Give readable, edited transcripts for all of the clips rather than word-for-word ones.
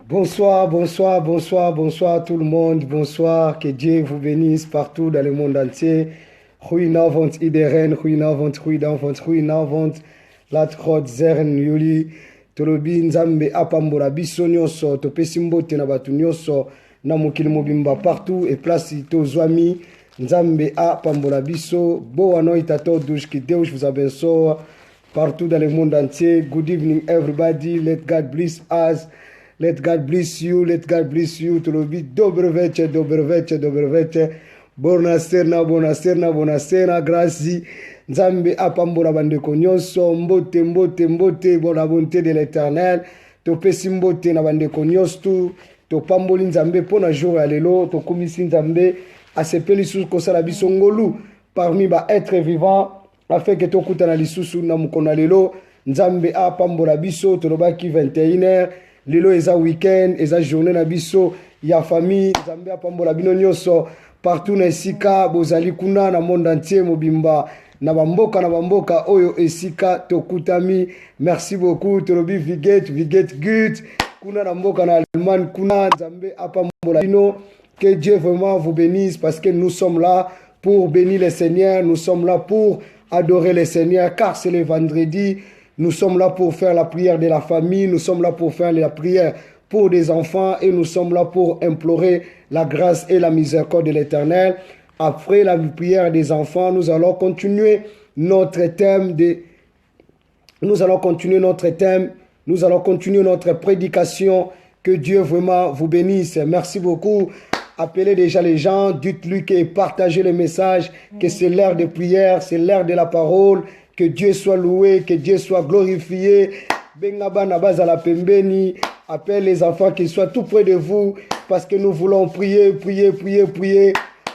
Bonsoir, bonsoir, bonsoir, bonsoir tout le monde. Bonsoir, que Dieu vous bénisse partout dans le monde entier. Goedenavond iedereen, goedenavond, goedenavond, goedenavond. Laat God zeggen jullie. Tolobi nzambe apambola biso nyonso, topesi mbote na batu nyonso na mokili mobimba partout et place tozwami. Nzambe apambola biso. Boa noite à todos, que Deus vous abençoe partout dans le monde entier. Good evening everybody. Let God bless us. Let God bless you, let God bless you. Tolobi dobro večer, dobro večer, dobro večer. Buonasera, buonasera, buonasera. Grazie. Nzambe apambola bandeko nyonso, mbote, mbote, mbote, bon la bonté de l'Éternel. Topesi mbote na bandeko nyonso, topamboli nzambe pona jour ya lelo, tokumisi nzambe asepeli lisusu kosala biso ngolu parmi ba être vivant afin que tokutana lisusu na mokona lelo. Nzambe apambola biso, tolobaki 21h. Lelo eza week-end, eza journée na biso ya famille. Nzambe apambola bino nyonso partout na esika bozali kuna na monde entier mobimba na bamboka oyo esika tokutami. Merci beaucoup. Tolobi viget good kuna na mboka na Allemagne kuna. Nzambe apambola bino. Que Dieu vraiment vous bénisse parce que nous sommes là pour bénir le Seigneur, nous sommes là pour adorer le Seigneur car c'est le vendredi. Nous sommes là pour faire la prière de la famille, nous sommes là pour faire la prière pour des enfants et nous sommes là pour implorer la grâce et la miséricorde de l'Éternel. Après la prière des enfants, nous allons continuer notre thème nous allons continuer notre prédication. Que Dieu vraiment vous bénisse. Merci beaucoup. Appelez déjà les gens, dites-lui que partagez le message, que c'est l'heure de prière, c'est l'heure de la parole. Que Dieu soit loué, que Dieu soit glorifié. Appelle les enfants qui soient tout près de vous parce que nous voulons prier.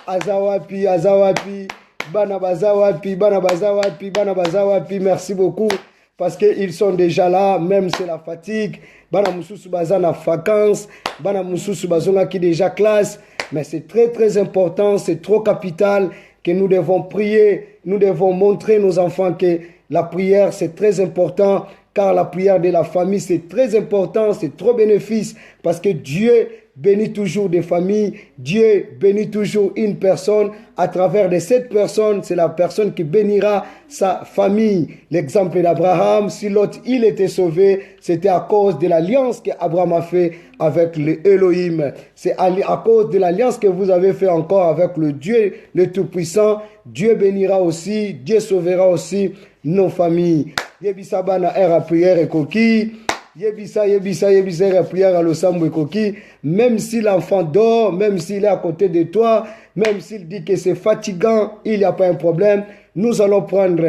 Azawapi, azawapi, banabazawapi, banabazawapi, banabazawapi. Merci beaucoup parce qu'ils sont déjà là, même c'est la fatigue. Bana mususu bazana vacances, bana mususu bazonga qui déjà classe. Mais c'est très très important, c'est trop capital que nous devons prier. Nous devons montrer nos enfants que la prière c'est très important, car la prière de la famille c'est très important, c'est trop bénéfice, parce que Dieu bénit toujours des familles, Dieu bénit toujours une personne, à travers de cette personne, c'est la personne qui bénira sa famille. L'exemple d'Abraham, si l'autre il était sauvé, c'était à cause de l'alliance qu'Abraham a fait avec le Elohim. C'est à cause de l'alliance que vous avez fait encore avec le Dieu, le Tout-Puissant. Dieu bénira aussi, Dieu sauvera aussi nos familles. Yebisa bana era prière et coquille. Yebisa prière à l'osambo et coquille. Même si l'enfant dort, même s'il est à côté de toi, même s'il dit que c'est fatigant, il n'y a pas un problème. Nous allons prendre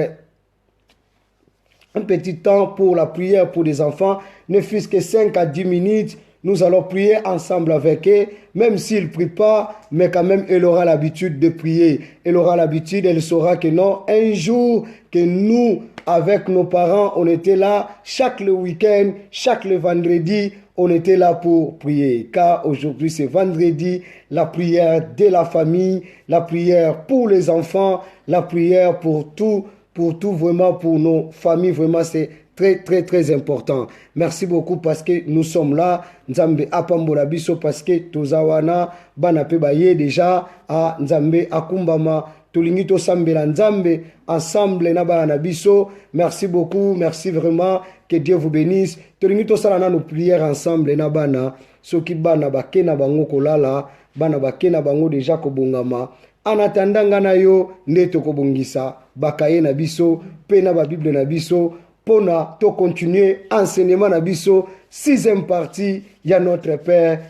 un petit temps pour la prière pour les enfants, ne fût-ce que 5 à 10 minutes. Nous allons prier ensemble avec eux, même s'il ne prie pas, mais quand même, elle aura l'habitude de prier. Elle aura l'habitude, elle saura que non, un jour que nous, avec nos parents, on était là, chaque le week-end, chaque le vendredi, on était là pour prier. Car aujourd'hui, c'est vendredi, la prière de la famille, la prière pour les enfants, la prière pour tout vraiment, pour nos familles, vraiment, c'est très, très, très important. Merci beaucoup parce que nous sommes là. Nzambe apambola biso parce que tozawana bana pe baye déjà à Nzambe akumbama. Tolingi to sambela Nzambe ensemble na bana biso. Merci beaucoup, merci vraiment. Que Dieu vous bénisse. Tolingi to sala na nos prières ensemble na bana. Soki bana bakena bango kolala, bana bakena bango déjà kobongama. En attendant ngana yo nde tokobongisa bakaye na biso pe na ba Bible na biso. Pona to continuer enseignement na biso 6e partie ya notre Père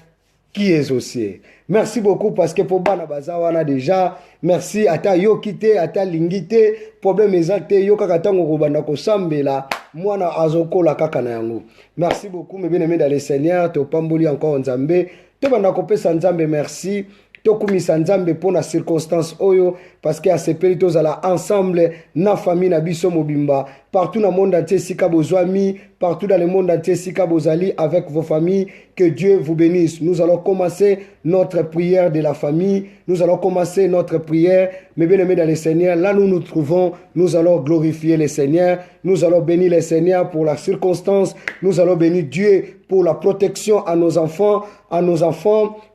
qui est aux cieux. Merci beaucoup parce que pour bana bazawana déjà merci ata yo kite ata lingite problème exacte yo kaka tango ko banda ko sambela mwana azokola kaka na yango. Merci beaucoup mes bien-aimés dans le Seigneur, to pamboli encore Nzambe to banda ko pesa Nzambe merci. Tokumisa Nzambe pour la circonstance oyo parce que à ces pays tous la ensemble na famille na biso mobimba partout dans le monde entier, Sika Bozwami, partout dans le monde entier, Sika Bozali, avec vos familles, que Dieu vous bénisse. Nous allons commencer notre prière de la famille. Nous allons commencer notre prière. Mes bien-aimés dans le Seigneur, là nous nous trouvons, nous allons glorifier le Seigneur. Nous allons bénir le Seigneur pour la circonstance. Nous allons bénir Dieu pour la protection à nos enfants,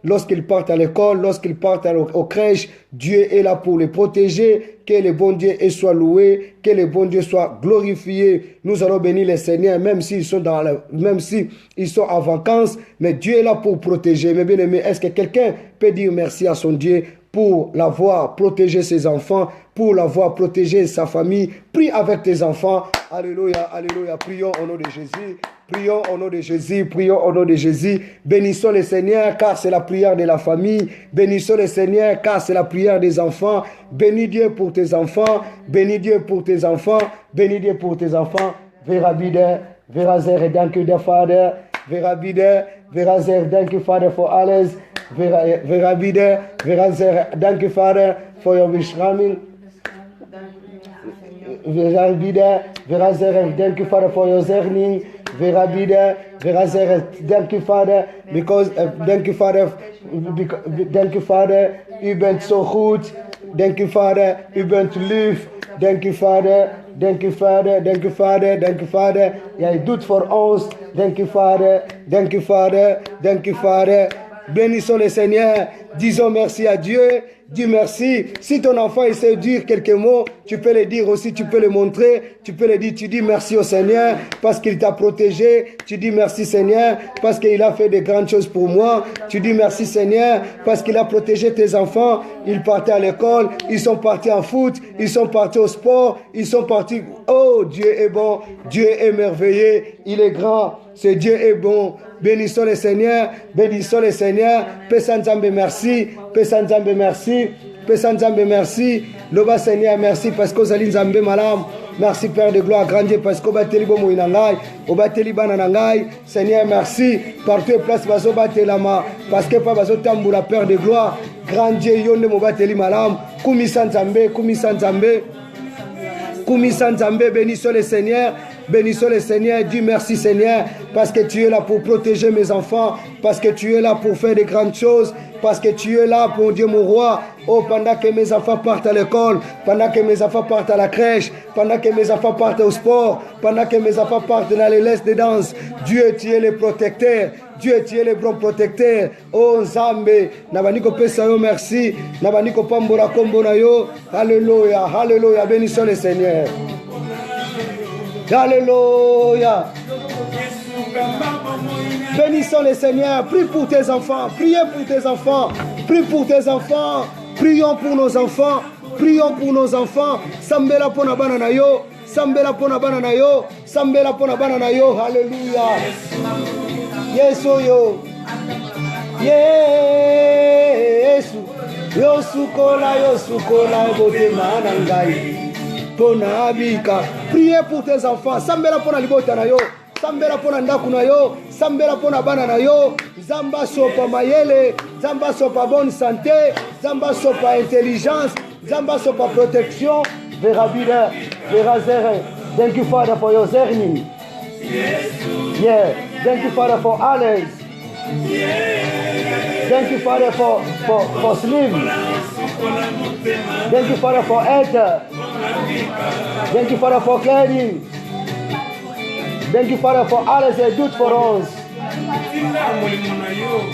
lorsqu'ils partent à l'école, lorsqu'ils partent aux crèches. Dieu est là pour les protéger. Que le bon Dieu soit loué, que le bon Dieu soit glorifié. Nous allons bénir le Seigneur, même s'ils sont en vacances, mais Dieu est là pour protéger. Mes bien-aimés, est-ce que quelqu'un peut dire merci à son Dieu pour l'avoir protégé ses enfants, pour l'avoir protégé sa famille? Prie avec tes enfants. Alléluia, alléluia. Prions au nom de Jésus. Prions au nom de Jésus, prions au nom de Jésus. Bénissons le Seigneur car c'est la prière de la famille. Bénissons le Seigneur car c'est la prière des enfants. Bénis Dieu pour tes enfants. Bénis Dieu pour tes enfants. Bénis Dieu pour tes enfants. Vera bide, vera zer, thank you the Father. Vera bide, vera zer, thank you Father for alles. Vera bide, vera zer, thank you Father for your beschraming. Vera bide, vera zer, thank you Father for your zerning. Vera bide, vera zer, thank you Father because thank you Father, u bent zo goed. Thank you Father, u bent lief. Thank you Father, thank you Father, thank you Father, thank you Father. Jij doet voor ons. Thank you Father, thank you Father, thank you Father. Bénissons le Seigneur, disons merci à Dieu. Dis merci. Si ton enfant essaie de dire quelques mots, tu peux le dire aussi, tu peux le montrer, tu peux le dire, tu dis merci au Seigneur parce qu'il t'a protégé. Tu dis merci Seigneur parce qu'il a fait de grandes choses pour moi. Tu dis merci Seigneur parce qu'il a protégé tes enfants. Ils partaient à l'école, ils sont partis en foot, ils sont partis au sport, ils sont partis. Oh, Dieu est bon, Dieu est merveilleux, il est grand, ce Dieu est bon. Bénissons le Seigneur, bénissons le Seigneur. Pesa Nzambe merci, Pesa Nzambe merci, Pesa Nzambe merci. Loba Seigneur merci parce que Ozali Nzambe malam. Merci Père de gloire, grand Dieu parce que Obateli bomo inangai, Obateli bananangai. Seigneur merci, partout et place bazo batelama parce que pas bazo tamboula Père de gloire, grand Dieu yonde mo bateli malam. Kumisa Nzambe, Kumisa Nzambe. Kumisa Nzambe, bénissons le Seigneur. Bénissons le Seigneur, dis merci Seigneur, parce que tu es là pour protéger mes enfants, parce que tu es là pour faire de grandes choses, parce que tu es là pour Dieu mon roi. Oh, pendant que mes enfants partent à l'école, pendant que mes enfants partent à la crèche, pendant que mes enfants partent au sport, pendant que mes enfants partent dans les laisses de danse, Dieu, tu es le protecteur. Dieu, tu es le bon protecteur. Oh Nzambe, nabaniko pesa yo merci, nabaniko pambola kombo na yo. Alléluia, alléluia, bénissons le Seigneur. Alléluia. Bénissons le Seigneur. Prie pour tes enfants. Priez pour tes enfants. Prie pour tes enfants. Prions pour nos enfants. Prions pour nos enfants. Sambela pona banana yo. Sambela pona banana yo. Sambela pona banana yo. Alléluia. Yesu yo. Yesu. Yo sukola bote manangai. Priez pour tes enfants. Sambela pona libota na yo. Sambela pona ndaku na yo. Sambela pona bana na yo. Zamba sopa mayele. Zamba sopa bonne santé. Zamba sopa intelligence. Zamba sopa protection. Vera bida. Vera zere. Thank you Father for your zerning. Yeah. Thank you Father for alles. Thank you Father for sleep. Thank you Father for ether. Thank you Father for caring. Thank you Father for all that you do for us.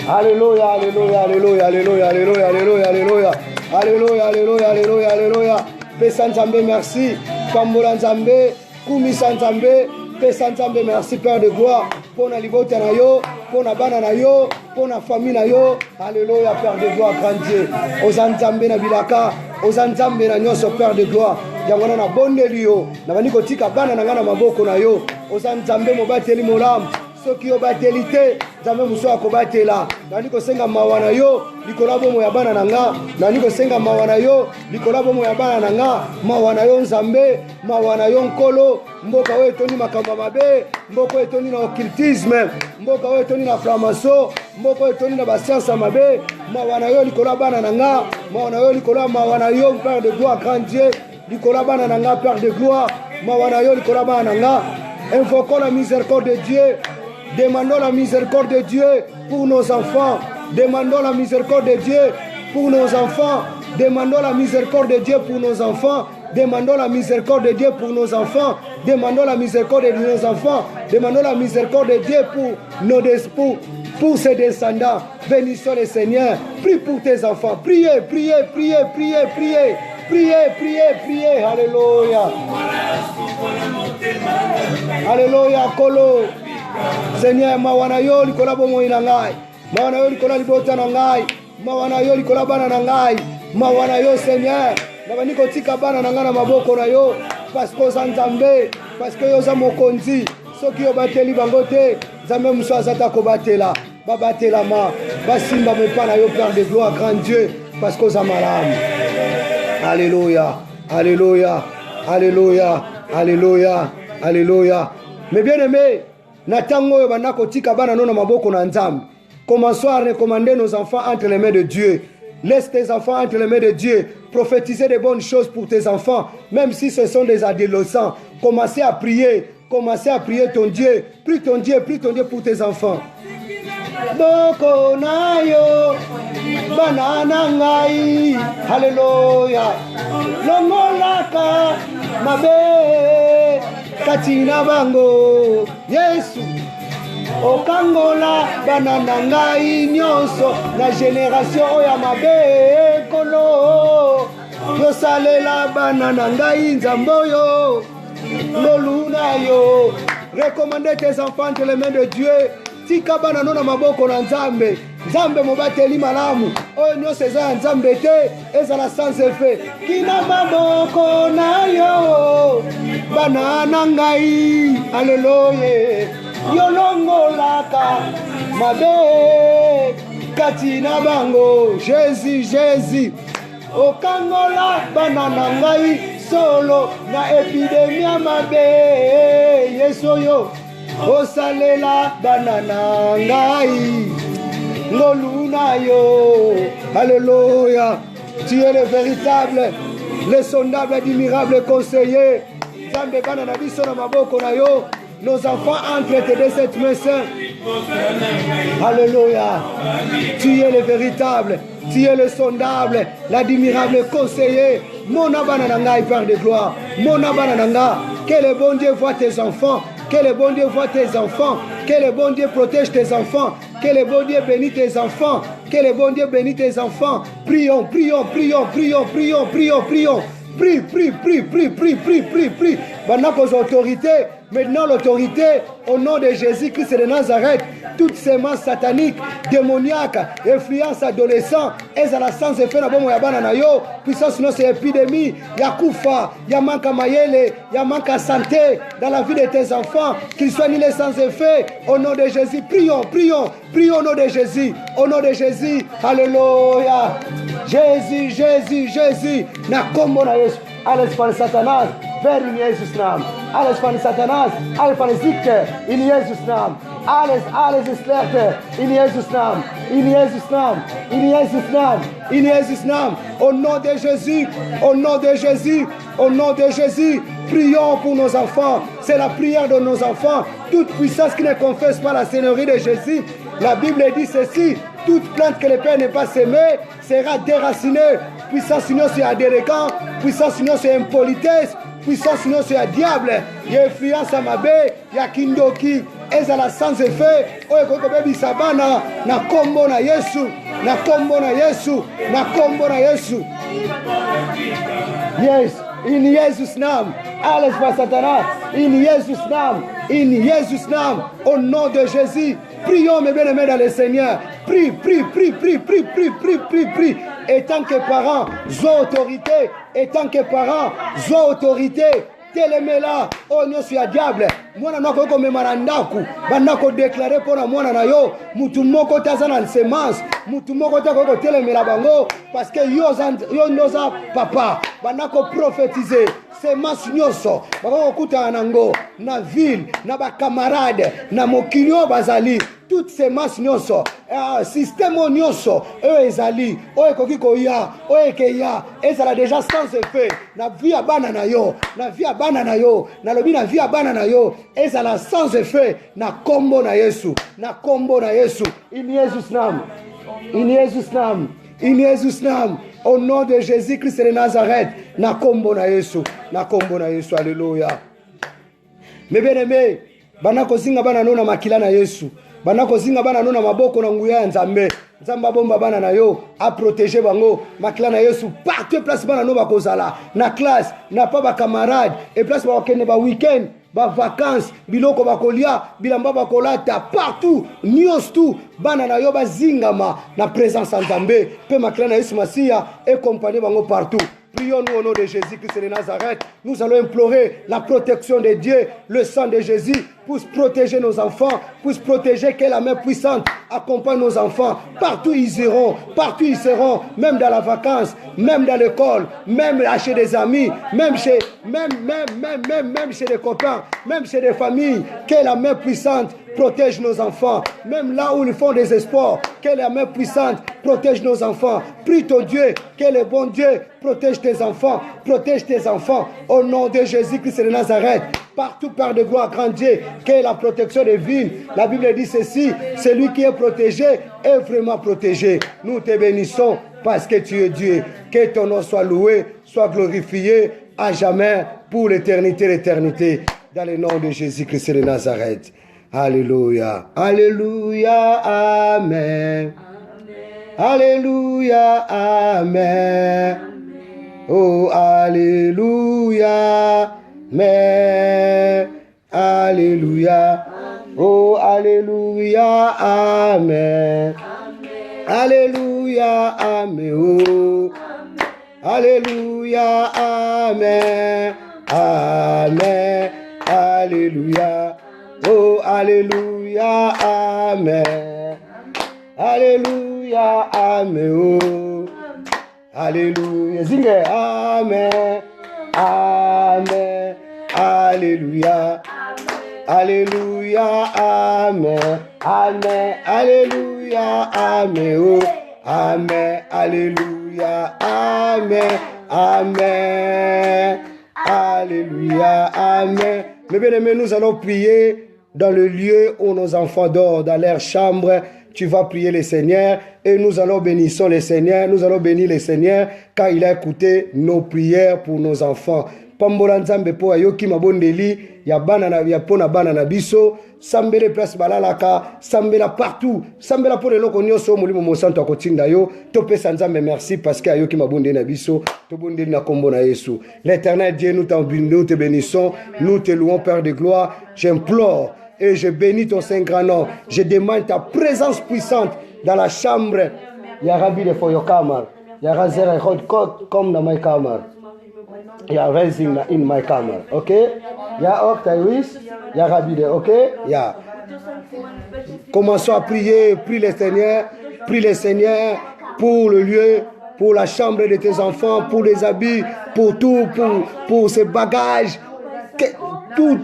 Alléluia, alléluia, alléluia, alléluia, alléluia, alléluia, alléluia, alléluia, alléluia, alléluia, alléluia. Pesa Nzambe merci. Pambola Nzambe, Kumisa Nzambe, Pesa Nzambe merci Père de gloire. Pona libota na yo, pona bana na yo, pona famille na yo. Alléluia Père de gloire, grand Dieu. Oza Nzambe na bilaka, Oza Nzambe na nyonso Père de gloire. Yangona na bondeli yo, na bani kotika bana na ngana maboko na yo. Oza Nzambe mobateli molam. Soki yo bateli te, Nzambe muso akobatela. Nani kosenga mawa na yo, likola bomo ya bana na nga. Nani kosenga mawa na yo, likola bomo ya bana na nga. Mawa na yo Nzambe, mawa na yo nkolo. Mboka we toni makamba mabe, mboka we toni na occultisme, mboka we toni na franc-maçon, mboka we toni na basiansa mabe. Mawa na yo likola bana na nga, mawa na yo likola mawa na yo Père de gloire grand Dieu. Likola bana na nga Père de gloire, Mawanayo likola bananga. Invoquons la miséricorde de Dieu. Demandons la miséricorde de Dieu pour nos enfants. Demandons la miséricorde de Dieu pour nos enfants. Demandons la miséricorde de Dieu pour nos enfants. Demandons la miséricorde de Dieu pour nos enfants. Demandons la miséricorde de nos enfants. Demandons la miséricorde de Dieu pour ses descendants. Bénissons le Seigneur. Prie pour tes enfants. Priez, priez, priez, priez, priez. Priez, priez, priez. Alléluia. Alléluia. Kolo. Seigneur, mawana yo likola bomo inangai. Mawana yo likola libota nangai. Mawana yo likola bana nangai. Mawana yo Seigneur. Nabani kotika bana nangana maboko na yo. Parce que oza Nzambe. Parce que yo za mokonzi. Soki yo bateli bangote. Nzambe muso azata ko batela. Babatela ma. Basimba mepana yo Père de gloire, grand Dieu. Parce que oza malamu. Alléluia. Alléluia. Alléluia. Alléluia. Alléluia. Mes bien-aimés, natango yo banako tika bana nona maboko na Nzambe. Commençons à recommander nos enfants entre les mains de Dieu. Laisse tes enfants entre les mains de Dieu. Prophétiser de bonnes choses pour tes enfants, même si ce sont des adolescents. Commencez à prier. Commencez à prier ton Dieu. Prie ton Dieu pour tes enfants. Boko na yo banana ngai. Alléluia. Longolaka mabe katina bango. Yesu. Okangola banana ngai nyonso na génération oya mabe kolo. Yo salela banana ngai nzamboyo. Loluna yo. Recommandez tes enfants entre les mains de Dieu. Tika banano na maboko na Nzambe. Nzambe mobateli malamu. Oyo nyonso eza ya Nzambe te. Ezala sans effet. Kina maboko na yo. Banana ngai. Alléluia. Yolongolaka mabe katina bango. Jésus, Jésus. Okangola banana ngai solo na epidemia mabe. Yeso yo. Osalela banana ngai. Ngoluna yo. Alléluia. Tu es le véritable, le sondable, admirable conseiller. Nzambe bana na biso na maboko na yo. Nos enfants entrent de cette main sainte. Alléluia. Tu es le véritable, tu es le sondable, l'admirable conseiller. Mon abanananga, Père de gloire. Mon abanananga, que le bon Dieu voit tes enfants. Que le bon Dieu voit tes enfants. Que le bon Dieu protège tes enfants. Que le bon Dieu bénisse tes enfants. Que le bon Dieu bénisse tes enfants. Prions, prions, prions, prions, prions, prions, prions. Prie, prie, prie, prie, prie, prie, prie, prie. Maintenant qu'aux autorités, maintenant l'autorité, au nom de Jésus-Christ de Nazareth, toutes ces masses sataniques, démoniaques, influences adolescents, elles ont la sens effet na bomo ya bana na yo, puissance non c'est épidémie, ya kufa, ya manque à mayele, ya manque à santé dans la vie de tes enfants, qu'ils soient nulés sans effet, au nom de Jésus, prions, prions, prions au nom de Jésus, au nom de Jésus, alléluia. Jésus, Jésus, Jésus, na kombo na Yesu, alles van Satanas, ver in Jezus naam, alles van Satanas, alles van ziekte, in Jezus naam, alles is slechte, in Jezus naam, in Jezus naam, in Jezus naam, in Jezus naam, au nom de Jésus, au nom de Jésus, au nom de Jésus, prions pour nos enfants, c'est la prière de nos enfants, toute puissance qui ne confesse pas la Seigneurie de Jésus, la Bible dit ceci, toute plante que le Père n'est pas semée sera déracinée. Puissance union c'est un déléguant, puissance union c'est impolitesse, puissance union c'est un diable. Il y a influence à ma baie, il y a kindoki, et ça la sans effet. Oye koko baby sabana, na kombo na Yesu, na kombo na Yesu, na kombo na Yesu. Yes, in Jesus name, alles va Satanas, in Jesus name, in Jesus name, au nom de Jésus. Prions mes bien-aimés dans le Seigneur. Prie, prie, prie, prie, prie, prie, prie, prie, prie. Et tant que parents, j'ai autorité. Et tant que parents, j'ai autorité. Telemela, oh non, c'est un diable. Mwana nako ko memarandaku, banako déclarer pour la mwana na yo, mutu moko tazana en semence, mutu moko ta ko telemela bango parce que yo noza papa, banako prophétiser. Semence nyoso, bako kuta nango na ville, na ba camarade, na mokinyo bazali. toutes ces masses nyonso, système nyonso, ezali, ekoki koya, ekeya, ezala déjà sans effet, na vie ya bana na yo, na vie ya bana na yo, na lobi na vie ya bana na yo, ezala sans effet, na kombo na Yesu, na kombo na Yesu, in Jesus name, in Jesus name, in Jesus name, au nom de Jésus-Christ de Nazareth, na kombo na Yesu, alléluia. Mes bien-aimés, bana kozinga bana nona makila na Yesu. Bana kozinga bana nona maboko na nguya ya Nzambe. Nzamba bomba bana na yo a protéger bango makila na Yesu partout place bana no bakozala na classe na pa ba camarade et place ba kende ba week-end ba vacances biloko bakolia bilamba bakolata partout nyos tout bana na yo bazingama na présence ya Nzambe pe makila na Yesu Masia et compagnie bango partout. Prions-nous au nom de Jésus-Christ de Nazareth. Nous allons implorer la protection de Dieu, le sang de Jésus, pour protéger nos enfants, pour protéger que la main puissante accompagne nos enfants. Partout ils iront, partout ils seront, même dans la vacance, même dans l'école, même chez des amis, même chez des copains, même chez des familles. Que la main puissante protège nos enfants, même là où ils font des espoirs, que la main puissante protège nos enfants. Prie ton Dieu, que le bon Dieu protège tes enfants, au nom de Jésus-Christ de Nazareth. Partout par de gloire, grand Dieu, que la protection divine. La Bible dit ceci, celui qui est protégé est vraiment protégé. Nous te bénissons parce que tu es Dieu. Que ton nom soit loué, soit glorifié à jamais pour l'éternité. Dans le nom de Jésus-Christ de Nazareth. Alléluia. Alléluia. Amen. Alléluia. Amen. Oh, Alléluia. Amen. Alléluia. Oh, Alléluia. Amen. Alléluia. Amen. Oh. Alléluia. Amen. Amen. Alléluia. Oh, Alléluia, Amen. Alléluia, Amen. Oh, Alléluia. Zinge, Amen. Amen. Alléluia. Alléluia, Amen. Amen. Alléluia, Amen. Oh, Amen. Alléluia, Amen. Amen. Alléluia, Amen. Mes bien-aimés, nous allons prier dans le lieu où nos enfants dorment, dans leur chambre. Tu vas prier le Seigneur et nous allons bénir le Seigneur. Nous allons bénir le Seigneur car il a écouté nos prières pour nos enfants. Pambola nzambe po ayoki mabondeli ya bana na ya pona bana na biso sambele place balalaka sambela partout sambela pour eloko nyonso molimo mosanto akotinda yo topesa nzambe merci parce que ayoki mabondeli na biso to bondeli na kombo na Yesu. L'Éternel Dieu, nous te bénissons, nous te louons Père de gloire. J'implore et je bénis ton saint grand nom. Je demande ta présence puissante dans la chambre. Ya Rabbi de Foyokamar. Ya Razera comme dans my kamar. Ya raising in my camera, ok? Ya Octavis, ya Rabide, ok? Ya. Commençons à prier, prie le Seigneur pour le lieu, pour la chambre de tes enfants, pour les habits, pour tout, pour ces bagages. Tout,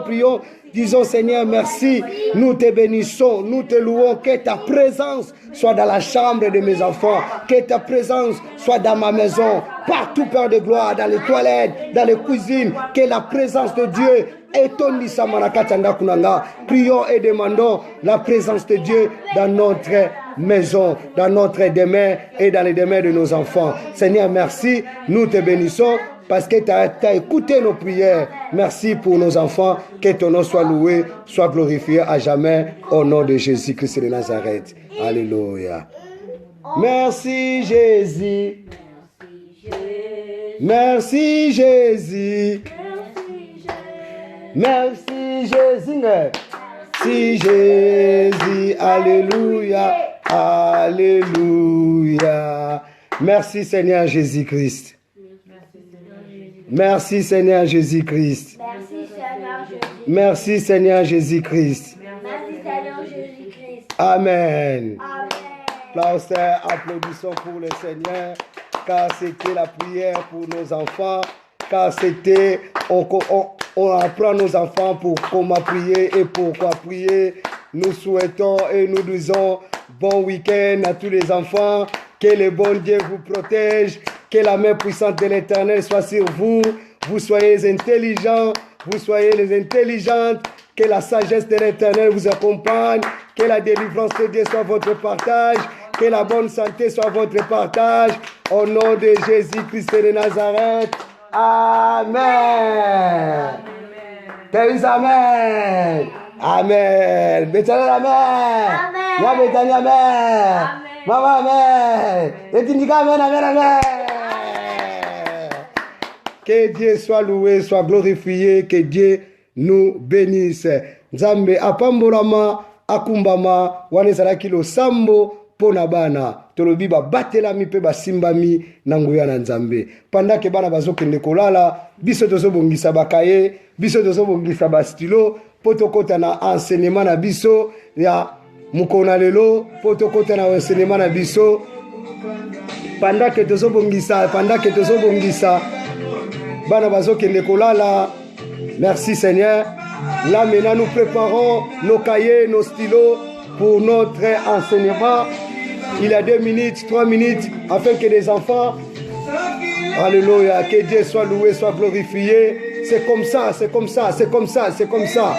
prions. Disons Seigneur, merci, nous te bénissons, nous te louons, que ta présence soit dans la chambre de mes enfants, que ta présence soit dans ma maison, partout Père de gloire, dans les toilettes, dans les cuisines, que la présence de Dieu étonne Samanakatanga Kunanga. Prions et demandons la présence de Dieu dans notre maison, dans notre demeure et dans les demeures de nos enfants. Seigneur, merci, nous te bénissons. Parce que tu as écouté nos prières. Merci pour nos enfants. Que ton nom soit loué, soit glorifié à jamais. Au nom de Jésus-Christ de Nazareth. Alléluia. Merci Jésus. Merci Jésus. Merci Jésus. Merci Jésus. Alléluia. Alléluia. Merci Seigneur Jésus-Christ. Merci Seigneur Jésus-Christ. Merci Seigneur Jésus-Christ. Amen. Applaudissons pour le Seigneur, car c'était la prière pour nos enfants, car c'était, on apprend nos enfants pour comment prier et pourquoi prier. Nous souhaitons et nous disons bon week-end à tous les enfants. Que le bon Dieu vous protège. Que la main puissante de l'Éternel soit sur vous. Vous soyez intelligents. Vous soyez les intelligentes. Que la sagesse de l'Éternel vous accompagne. Que la délivrance de Dieu soit votre partage. Que la bonne santé soit votre partage. Au nom de Jésus-Christ de Nazareth. Amen. Amen. Amen. Amen. Béthanel, amen. Amen. Béthanel, amen. Maman, amen. Et tu dis amen, amen, amen. Que Dieu soit loué, soit glorifié, que Dieu nous bénisse. Nzambe apambolama, akumbama, wanezalaki lo sambo, pona bana. Tolobi ba batelami pe ba simbami na nguya na Nzambe. Pendant que bana bazokende kolala, biso tozobongisa bakaye, biso tozobongisa ba stylo, potokota na enseignement na biso ya mukona lelo, potokota na enseignement na biso. Pendant que tozobongisa, bana bazokende kolala. Merci Seigneur. Là maintenant nous préparons nos cahiers, nos stylos pour notre enseignement. Il y a 2 minutes, 3 minutes, afin que les enfants, alléluia, que Dieu soit loué, soit glorifié. C'est comme ça, c'est comme ça, c'est comme ça, c'est comme ça.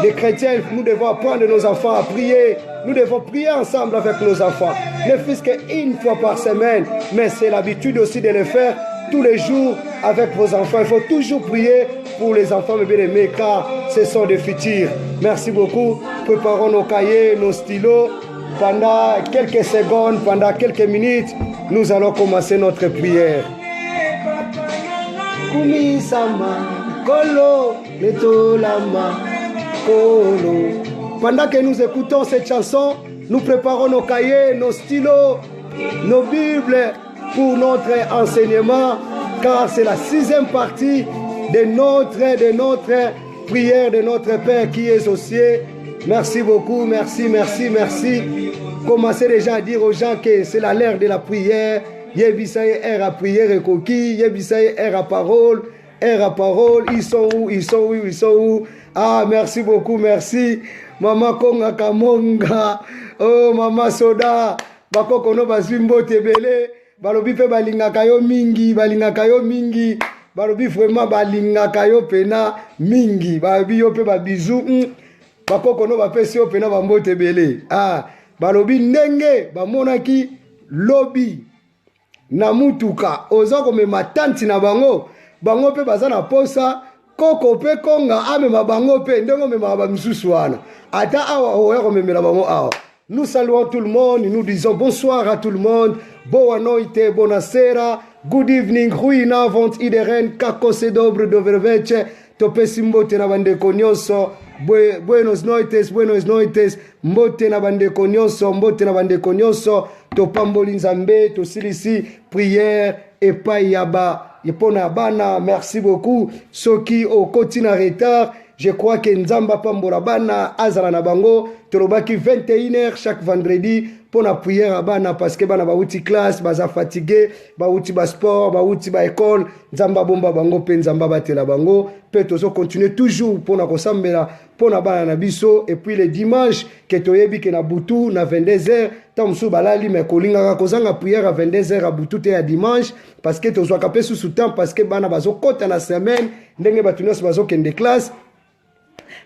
Les chrétiens, nous devons apprendre nos enfants à prier. Nous devons prier ensemble avec nos enfants. Ne fût-ce qu'une fois par semaine, mais c'est l'habitude aussi de le faire tous les jours avec vos enfants. Il faut toujours prier pour les enfants, mes bien-aimés, car ce sont des futurs. Merci beaucoup. Préparons nos cahiers, nos stylos. Pendant quelques secondes, pendant quelques minutes, nous allons commencer notre prière. Pendant que nous écoutons cette chanson, nous préparons nos cahiers, nos stylos, nos Bibles pour notre enseignement, car c'est la 6e partie de notre prière de notre Père qui est aux cieux. Merci beaucoup, merci. Commencez déjà à dire aux gens que c'est l'heure de la prière. Yebisaye air à prière et coquille, Yebisaye air à parole. Ils sont où? Ah, merci beaucoup, merci. Maman Konga Kamonga, oh Maman Soda, Bakoko no bazimbo tebele, balobi pe balingaka yo mingi, balobi vraiment balingaka yo pena mingi, balobi yo pe babizou. Bakoko no bapesi yo pena bambote belé. Ah, balobi ndenge bamonaki lobi na mutuka oza komema tanti na bango pe baza na posa koko pe konga amema bango pe ndenge mema ba misusu wana ata awa oya komemela bango awa. Nous saluons tout le monde, nous disons bonsoir à tout le monde, boa noite, buonasera, good evening, ruina vont ideren kako se dobro doverveche. Topesi mbote na bandeko nyonso. Buenos noites, mbote na bandeko nyonso, topamboli Nzambe, tosilisi prière epai yaba epona bana. Merci beaucoup. Soki au kotina retard, je crois que Nzamba pambola bana azala na bango, tolobaki 21h chaque vendredi pour la prière à bana, parce que bana bauti classe, baza fatigué, bauti ba sport, bauti ba école, Nzamba bomba bango pe Nzamba batela bango, pe tozo continuer toujours pour na kosambela pour na bana na biso. Et puis le dimanche que toyebi ke na butu na 22h tamsu balali me kolinga kozanga prière à 22h à butu te ya dimanche, parce que tozo kapé sous temps, parce que bana bazo kota na semaine ndenge batunos bazo kende classe.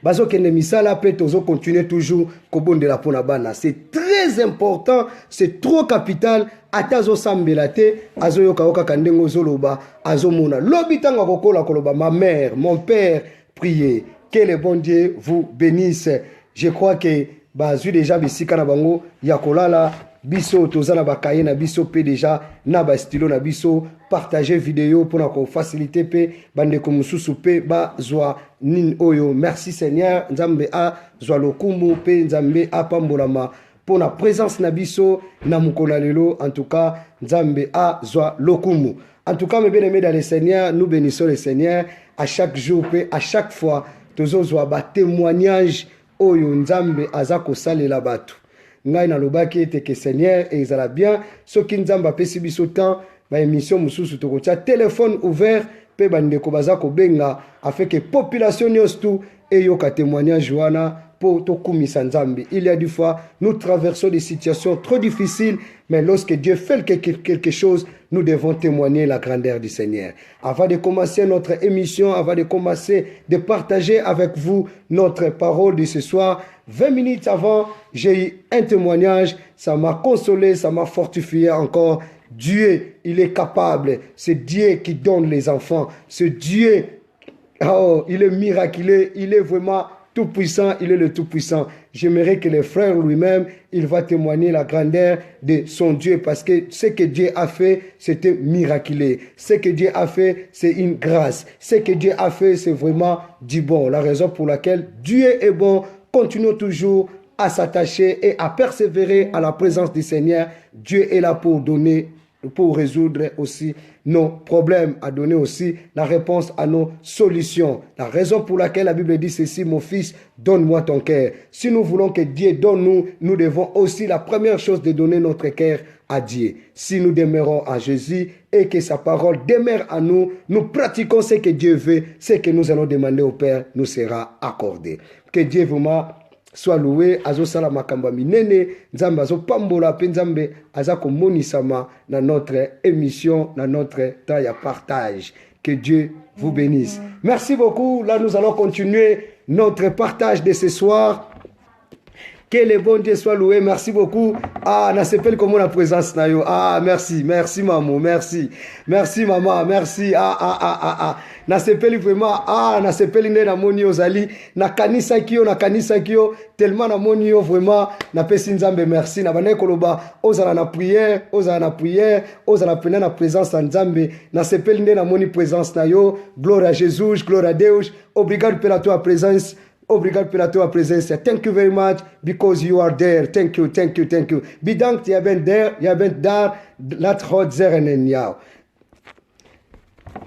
Bazo kende misala pe tozo continuer toujours kobondela pona bana. C'est très important, c'est trop capital. Atazo sambelate azo yoka oka kandengo zoloba azo mona lobi tanga kokola koloba. Ma mère, mon père, priez. Que le bon Dieu vous bénisse. Je crois que bazu déjà bisika na bango yakolala biso tozana bakaye na biso pe déjà na ba stylo na biso, partager vidéo pour na ko faciliter pe bande ko mususu pe ba zwa nin oyo. Merci Seigneur, Nzambe a zwa lokumu pe Nzambe a pambolama pour la présence na biso na mukona lelo. En tout cas Nzambe a zwa lokumu. En tout cas mes bien-aimés dans le Seigneur, nous bénissons le Seigneur à chaque jour pe à chaque fois tozo zwa ba témoignage oyo Nzambe azako salela batu. Ngai na lobaki ete que Seigneur ezala bien soki Nzamba pesi biso temps ba émission mususu tokotia téléphone ouvert pe bandeko baza kobenga afin que population nyonso tu eyoka témoignage wana pour tokumisa nzambe. Il y a des fois nous traversons des situations trop difficiles, mais lorsque Dieu fait quelque chose, nous devons témoigner la grandeur du Seigneur. Avant de commencer notre émission, avant de commencer de partager avec vous notre parole de ce soir, 20 minutes avant, j'ai eu un témoignage, ça m'a consolé, ça m'a fortifié encore. Dieu, il est capable. C'est Dieu qui donne les enfants. C'est Dieu, oh, il est miraculeux, il est vraiment tout-puissant, il est le tout-puissant. J'aimerais que le frère lui-même, il va témoigner la grandeur de son Dieu parce que ce que Dieu a fait, c'était miraculeux. Ce que Dieu a fait, c'est une grâce. Ce que Dieu a fait, c'est vraiment du bon. La raison pour laquelle Dieu est bon, continuons toujours à s'attacher et à persévérer à la présence du Seigneur. Dieu est là pour donner, pour résoudre aussi nos problèmes, à donner aussi la réponse à nos solutions. La raison pour laquelle la Bible dit ceci, mon fils, donne-moi ton cœur. Si nous voulons que Dieu donne nous, nous devons aussi la première chose de donner notre cœur à Dieu. Si nous demeurons à Jésus et que sa parole demeure à nous, nous pratiquons ce que Dieu veut, ce que nous allons demander au Père nous sera accordé. Que Dieu vraiment soit loué, azo sala makamba minene, nzambe azo pambola pe nzambe azako monisama na notre émission, na notre temps ya partage. Que Dieu vous bénisse. Merci beaucoup. Là, nous allons continuer notre partage de ce soir. Que le bon Dieu soit loué. Merci beaucoup. Ah, na s'appelle comment la présence na yo. Ah, merci. Merci, maman. Merci. Merci, maman. Merci. Ah. Na s'appelle vraiment. Ah, na s'appelle ne na moni ozali. Na kanisa kio. Tellement na moni yo vraiment. Na pesi nzambe merci. Na bane koloba. Ozala na prière. Ozala pena na présence en nzambe. Na s'appelle ne na moni présence na yo. Gloire à Jésus. Gloire à Deus. Obrigado pela tua présence. Obrigado pela tua presença. Thank you very much because you are there. Thank you. Bedankt, je bent daar. Laat God zeggen in jou.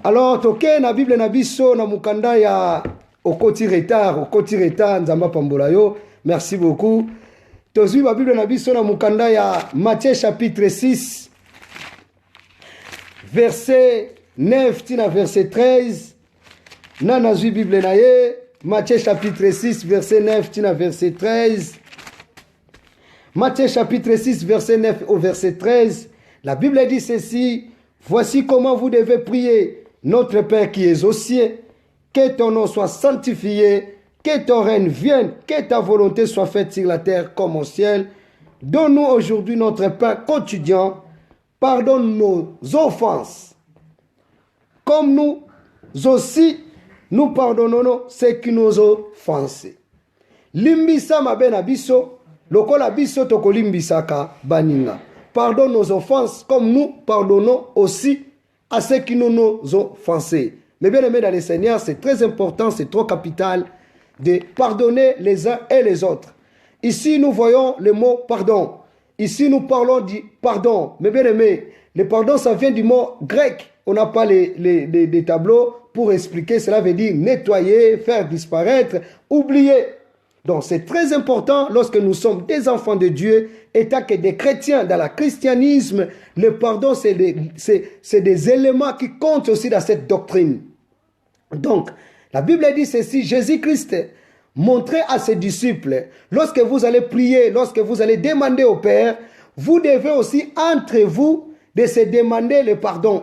Alors, toke na Bible na biso na mukanda ya okoti retard, nzamba pambola yo. Merci beaucoup. Tozui ba Bible na biso na mukanda ya Matthieu chapitre 6, verset 9 tina verset 13. Na nazui Bible na ye. Matthieu chapitre 6, verset 9, tina verset 13. Matthieu chapitre 6, verset 9 au verset 13. La Bible dit ceci. Voici comment vous devez prier. Notre Père qui es aux cieux, que ton nom soit sanctifié, que ton règne vienne, que ta volonté soit faite sur la terre comme au ciel. Donne-nous aujourd'hui notre pain quotidien. Pardonne nos offenses, comme nous aussi nous pardonnons ceux qui nous ont offensés. Limbisa mabena biso, lokola biso toko limbisaka baninga. Pardonne nos offenses comme nous pardonnons aussi à ceux qui nous ont offensés. Mais bien aimés dans le Seigneur, c'est très important, c'est trop capital de pardonner les uns et les autres. Ici, nous voyons le mot pardon. Ici, nous parlons du pardon. Mais bien aimés, le pardon, ça vient du mot grec. On n'a pas les tableaux pour expliquer. Cela veut dire nettoyer, faire disparaître, oublier. Donc c'est très important lorsque nous sommes des enfants de Dieu, étant que des chrétiens dans le christianisme, le pardon c'est des éléments qui comptent aussi dans cette doctrine. Donc la Bible dit ceci, Jésus-Christ montrait à ses disciples, lorsque vous allez prier, lorsque vous allez demander au Père, vous devez aussi entre vous de se demander le pardon.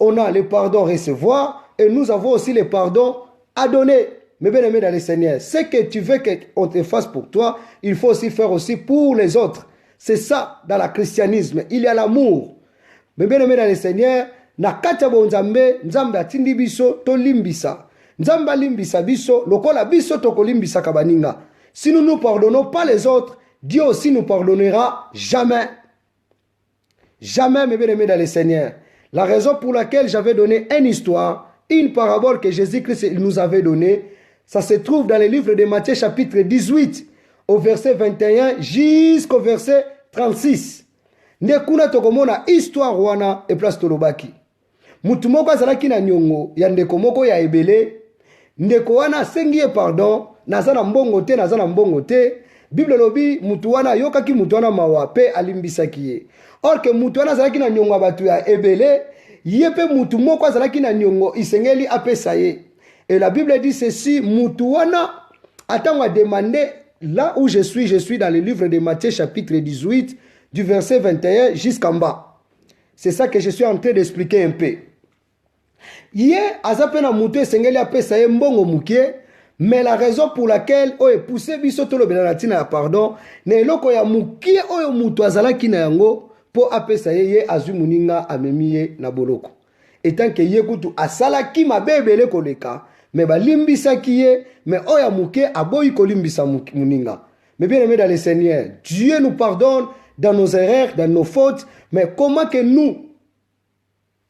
On a le pardon à recevoir et nous avons aussi le pardon à donner. Mais bien aimé dans le Seigneur, ce que tu veux qu'on te fasse pour toi, il faut aussi faire aussi pour les autres. C'est ça dans le christianisme. Il y a l'amour. Mais bien aimé dans le Seigneur, na katabo nzambe, nzambe atindi biso to limbisa. Nzamba limbisa biso, lokola biso toko limbisa kabaninga. Si nous ne pardonnons pas les autres, Dieu aussi nous pardonnera jamais. Jamais, mes bien-aimés dans le Seigneur. La raison pour laquelle j'avais donné une histoire, une parabole que Jésus-Christ nous avait donnée, ça se trouve dans le livre de Matthieu chapitre 18, au verset 21 jusqu'au verset 36. Ndekuna tokomona histoire wana et place tolobaki. Mutu moko azalaki na nyongo ya ndeko moko ya ebele, ndeko wana asengi pardon, naza na mbongo te, Bible lobi mutu wana yokaki mutu wana mawa pe alimbisaki ye. Or que mutu wana azalaki na nyongo batu ya ebele, yepe mutu moko azalaki na niongo isengeli apesa ye. Et la Bible dit ceci, mutu wana atango a demandé là où je suis dans le livre de Matthieu chapitre 18 du verset 21 jusqu'en bas. C'est ça que je suis en train d'expliquer un peu. Ye azapena mutu esengeli apesa ye mbongo mukie, mais la raison pour laquelle oye poussé biso tolo benanatina ya pardon na eloko ya mukie oyo mutu azalaki na yango po apesa ye azwi muninga amemi ye na boloko. Etant que ye kutu asalaki mabe ebele koleka, mais balimbisaki ye, mais oya mukie aboyi kolimbisa muninga. Mais bien aimé dans le Seigneur, Dieu nous pardonne dans nos erreurs, dans nos fautes, mais comment que nous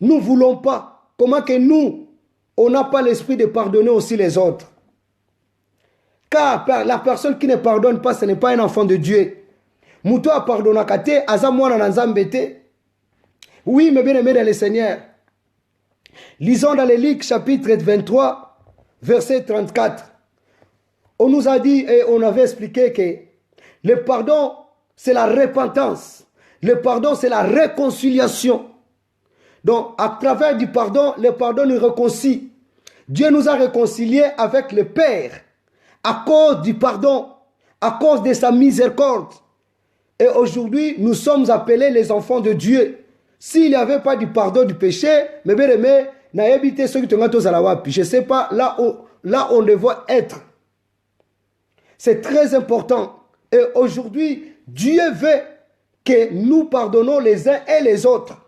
voulons pas, comment que nous, on n'a pas l'esprit de pardonner aussi les autres. Car la personne qui ne pardonne pas, ce n'est pas un enfant de Dieu. Mouto a pardonné à Kate, Azamouana Nanzambete. Oui, mais bien aimé dans le Seigneur. Lisons dans les Luc chapitre 23, verset 34. On nous a dit et on avait expliqué que le pardon, c'est la repentance. Le pardon, c'est la réconciliation. Donc, à travers du pardon, le pardon nous réconcilie. Dieu nous a réconciliés avec le Père à cause du pardon, à cause de sa miséricorde. Et aujourd'hui, nous sommes appelés les enfants de Dieu. S'il n'y avait pas du pardon du péché, mais bien aimé, je ne sais pas là où on devait être. C'est très important. Et aujourd'hui, Dieu veut que nous pardonnons les uns et les autres.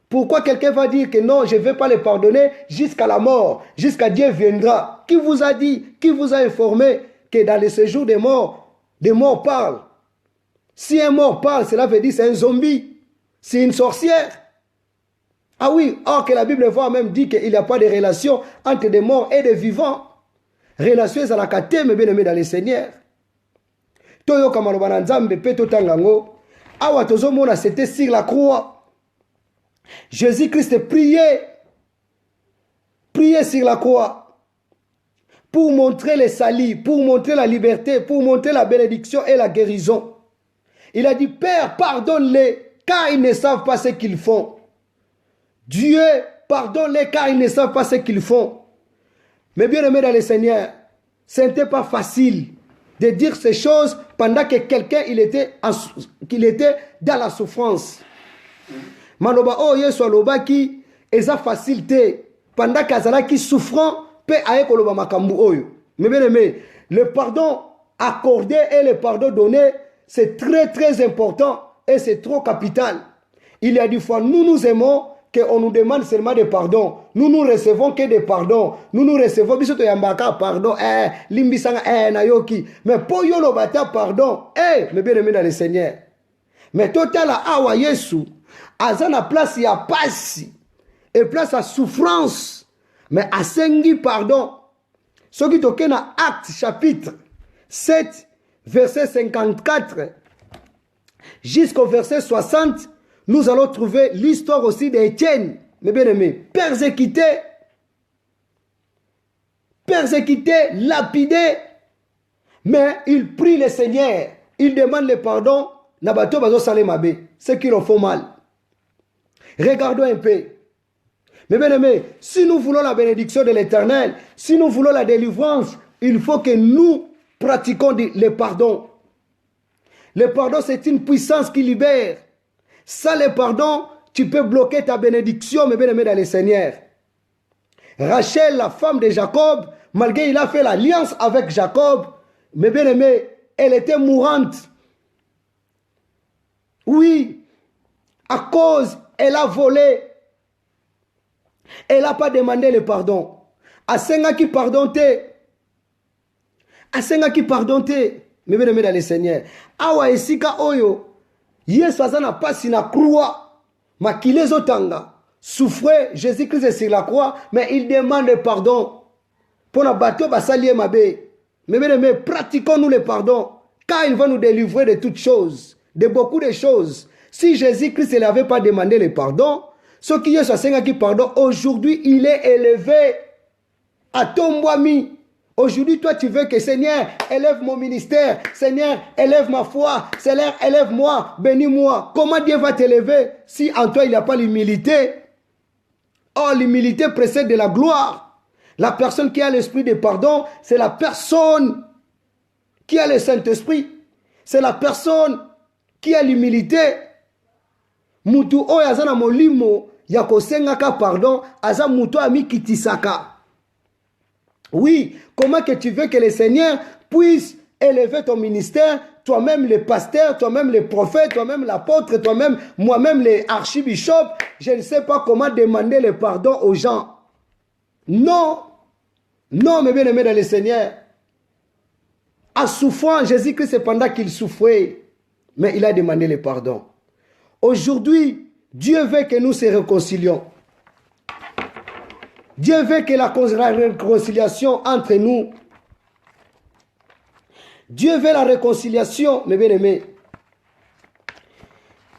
Pourquoi quelqu'un va dire que non, je ne vais pas les pardonner jusqu'à la mort, jusqu'à Dieu viendra? Qui vous a dit, qui vous a informé que dans le séjour des morts parlent? Si un mort parle, cela veut dire c'est un zombie, c'est une sorcière. Ah oui, or que la Bible voit même dit qu'il n'y a pas de relation entre des morts et des vivants. Relation à la kate, mais bien aimé dans le Seigneur. Toyo kamalobana nzambe pe totangango. Awa tozomona c'était sur la croix. Jésus-Christ priait sur la croix pour montrer le salut, pour montrer la liberté, pour montrer la bénédiction et la guérison. Il a dit, Père, pardonne-les, car ils ne savent pas ce qu'ils font. Dieu, pardonne-les, car ils ne savent pas ce qu'ils font. Mais bien aimé dans le Seigneur, ce n'était pas facile de dire ces choses pendant que quelqu'un il était dans la souffrance. Maloba oh yeso alobaki eza facilité pendant qu'azalaki souffrant pe aekoloba makambu oyo. Mais bien aimé, le pardon accordé et le pardon donné, c'est très très important et c'est trop capital. Il y a des fois nous aimons qu'on nous demande seulement des pardons. Nous recevons que des pardons. Nous recevons bisoto yambaka pardon, limbisanga nayoki. Mais pour yolo bata pardon, mais bien aimé dans le Seigneur. Mais total awa Yesu azana place ya pasi et place à souffrance, mais à sengi pardon. Ce qui toque na Acte chapitre 7 verset 54 jusqu'au verset 60, nous allons trouver l'histoire aussi d'Étienne, mes bien-aimés, persécuté, lapidé, mais il prie le Seigneur, il demande le pardon, nabato bazo salemabe, ceux qui leur font mal. Regardons un peu. Mais bien aimé, si nous voulons la bénédiction de l'Éternel, si nous voulons la délivrance, il faut que nous pratiquions le pardon. Le pardon, c'est une puissance qui libère. Sans le pardon, tu peux bloquer ta bénédiction, mais bien aimé dans le Seigneur. Rachel, la femme de Jacob, malgré qu'il a fait l'alliance avec Jacob, mais bien aimé, elle était mourante. Oui, à cause elle a volé. Elle n'a pas demandé le pardon. Asenga qui pardonne. Mais bien aimé dans le Seigneur. Awa esika oyo. Yesu azana pasi na croix. Makile zotanga. Souffrait Jésus-Christ sur la croix. Mais il demande le pardon. Pour na bateau basalie mabe. Mais bien aimé, pratiquons-nous le pardon. Car il va nous délivrer de toutes choses. De beaucoup de choses. Si Jésus-Christ ne l'avait pas demandé le pardon, ce qui est Seigneur qui pardonne, aujourd'hui il est élevé à ton boami. Aujourd'hui toi tu veux que Seigneur élève mon ministère, Seigneur élève ma foi, Seigneur élève moi, bénis-moi. Comment Dieu va t'élever si en toi il n'y a pas l'humilité? Oh, l'humilité précède de la gloire. La personne qui a l'esprit de pardon, c'est la personne qui a le Saint-Esprit. C'est la personne qui a l'humilité. Mutu oyo aza na molimo ya kosengaka pardon, aza mutu ami kitisaka. Oui, comment que tu veux que le Seigneur puisse élever ton ministère, toi-même le pasteur, toi-même le prophète, toi-même l'apôtre, toi-même, moi-même les archibishops, je ne sais pas comment demander le pardon aux gens. Non, non, mes bien-aimés dans le Seigneur. En souffrant, Jésus-Christ, c'est pendant qu'il souffrait, mais il a demandé le pardon. Aujourd'hui, Dieu veut que nous se réconcilions. Dieu veut que la réconciliation entre nous. Dieu veut la réconciliation, mes bien-aimés.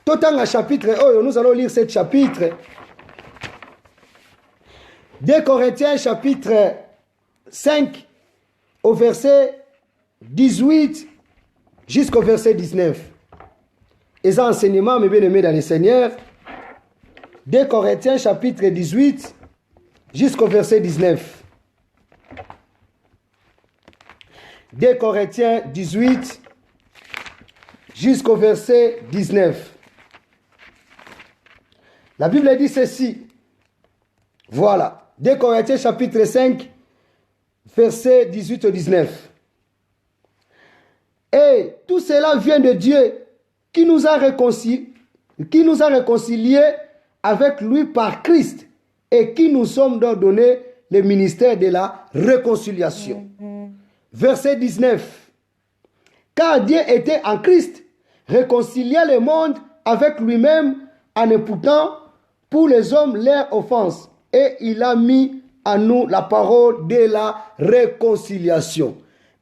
Tout un chapitre, oh, nous allons lire ce chapitre. 2 Corinthiens chapitre 5 au verset 18 jusqu'au verset 19. Et ça, enseignement, mes bien-aimés dans le Seigneur. 2 Corinthiens chapitre 18 jusqu'au verset 19. 2 Corinthiens 18 jusqu'au verset 19. La Bible dit ceci. Voilà. 2 Corinthiens chapitre 5 verset 18 au 19. Et tout cela vient de Dieu qui nous a réconciliés avec lui par Christ et qui nous sommes donc donné le ministère de la réconciliation. Verset 19. Car Dieu était en Christ, réconciliant le monde avec lui-même en imputant pour les hommes leurs offenses. Et il a mis en nous la parole de la réconciliation.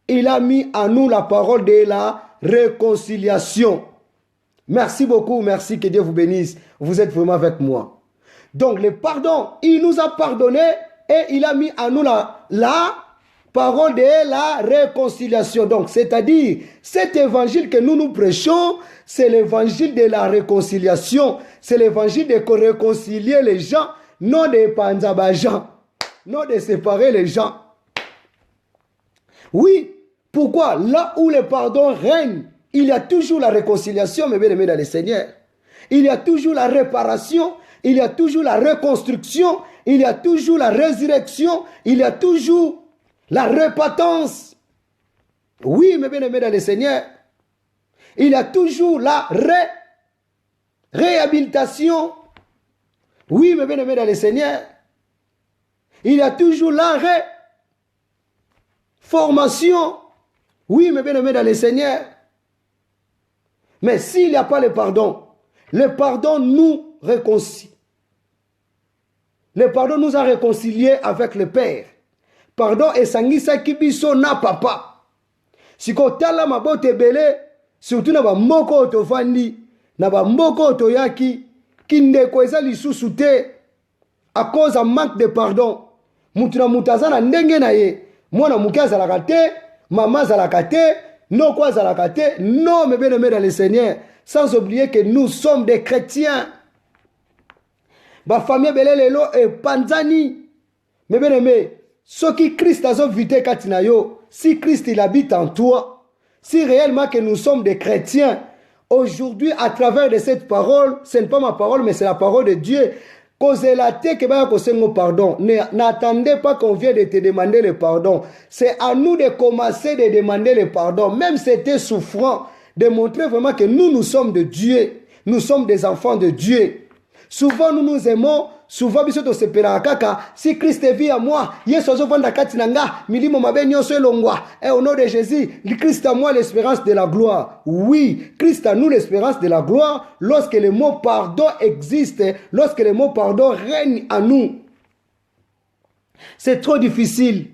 Il a mis en nous la parole de la réconciliation. Merci beaucoup, merci, que Dieu vous bénisse. Vous êtes vraiment avec moi. Donc le pardon, il nous a pardonné et il a mis en nous la parole de la réconciliation. Donc, c'est-à-dire, cet évangile que nous prêchons, c'est l'évangile de la réconciliation. C'est l'évangile de réconcilier les gens, non de panzaba gens, non de séparer les gens. Oui, pourquoi? Là où le pardon règne, il y a toujours la réconciliation, mes bien-aimés dans le Seigneur. Il y a toujours la réparation, il y a toujours la reconstruction, il y a toujours la résurrection, il y a toujours la repentance. Oui, mes bien-aimés dans le Seigneur. Il y a toujours la réhabilitation. Oui, mes bien-aimés dans le Seigneur. Il y a toujours la réformation. Oui, mes bien-aimés dans le Seigneur. Mais s'il n'y a pas le pardon nous réconcilie. Le pardon nous a réconciliés avec le Père. Pardon esangisa kibiso na papa. Siko tala mabote bele, surtout na ba moko otovandi, na ba moko otoyaki, kindeko eza lisusu te à cause d'un manque de pardon. Mutuna mutazana ndenge na ye, mwana muke azalaka te, mama azalaka te, no kwa azalaka te, non, mes bien-aimés dans le Seigneur, sans oublier que nous sommes des chrétiens. Ba famille bele lelo e panzani. Mes bien-aimés, ce qui Christ a vité katinayo, si Christ il habite en toi, si réellement que nous sommes des chrétiens, aujourd'hui à travers de cette parole, ce n'est pas ma parole mais c'est la parole de Dieu. Pardon. N'attendez pas qu'on vienne de te demander le pardon. C'est à nous de commencer de demander le pardon. Même si c'était souffrant, de montrer vraiment que nous sommes de Dieu. Nous sommes des enfants de Dieu. Souvent nous nous aimons. Souvent biso sepera kaka si Christ vit à moi Yesu azovanda kati nanga milimo mabe nyonso elongwa et au nom de Jésus Christ à moi l'espérance de la gloire. Oui, Christ à nous l'espérance de la gloire lorsque le mot pardon existe, lorsque le mot pardon règne à nous. C'est trop difficile.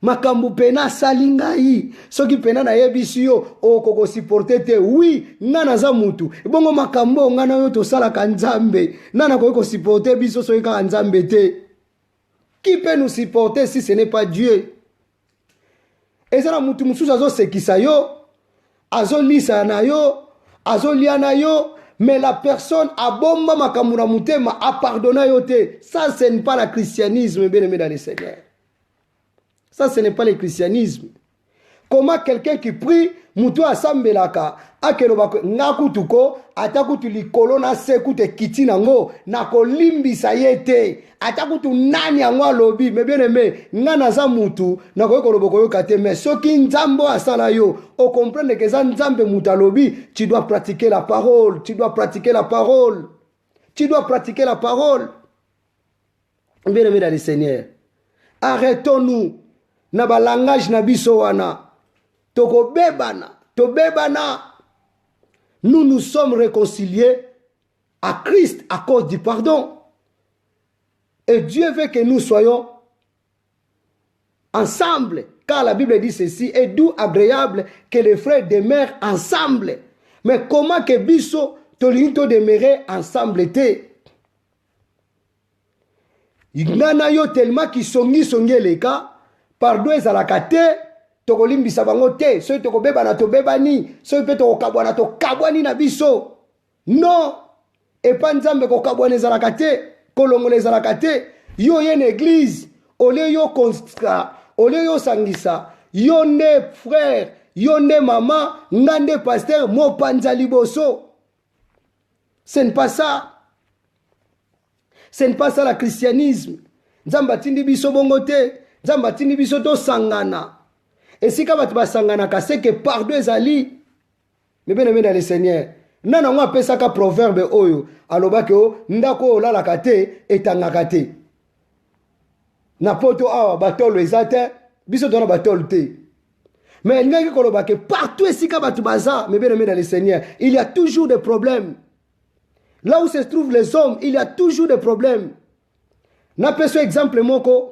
Makambu pena salingai soki pena na yebisi yo okoko supporter te. Oui, ngana za mutu bongo makambo ngana yo to sala ka nzambe nana ko supporter biso soki ka nzambe te. Qui peut nous supporter si ce n'est pas Dieu? Ezana mutu mususu azo sekisa yo, azo lisa na yo, azo lia na yo, mais la personne a bomba makamura mutema a pardonné yote. Ça, ce n'est pas le christianisme, bien aimé dans le Seigneur. Ça, ce n'est pas le christianisme. Comment quelqu'un qui prie, mutu asambelaka, akelobako ngakutuko, atakutu likolo na sekute kiti nango, nako limbisa yete, atakutu nani angwa lobi, mais bien aimé, ngana za mutu, nako yokoloboko yokate, mais soki nzambo asala yo, on comprend que za nzambe mutalobi, tu dois pratiquer la parole, tu dois pratiquer la parole, tu dois pratiquer la parole. Bien aimé dans le Seigneur, arrêtons-nous, na ba langage na biso wana. Toko bebana, to bebana. Nous nous sommes réconciliés à Christ à cause du pardon. Et Dieu veut que nous soyons ensemble. Car la Bible dit ceci, est doux, agréable que les frères demeurent ensemble. Mais comment que biso tolinto demeurer ensemble te? Ignana yo tellement qui songi les cas, pardon ezalaka te. Toko limbisa bango te, so toko beba na to bebani, so pe toko kabwana to kabwani na biso. Non, et pas nzambe ko kabwane zalaka te, kolongole zalaka te. Yo yen église, ole yo constra, ole yo sangisa, yo ne frère, yo ne maman, ngande pasteur, mo panza liboso. Ce n'est pas ça. Ce n'est pas ça le christianisme. Nzamba tindi biso bongo te, nzamba tindi biso to sangana. Et si quand tu vas sangana, c'est que pardon ezali. Mais bien aimé dans le Seigneur. Nana ngwa pesa ka proverbe oyo. Aloba ke o ndako la la kate etangaka te. Na poto awa batolo ezate, biso dona batolo te. Mais ngaki koloba ke partout si ka batu baza, mais bien aimé dans le Seigneur, il y a toujours des problèmes. Là où se trouvent les hommes, il y a toujours des problèmes. Na peso exemple moko.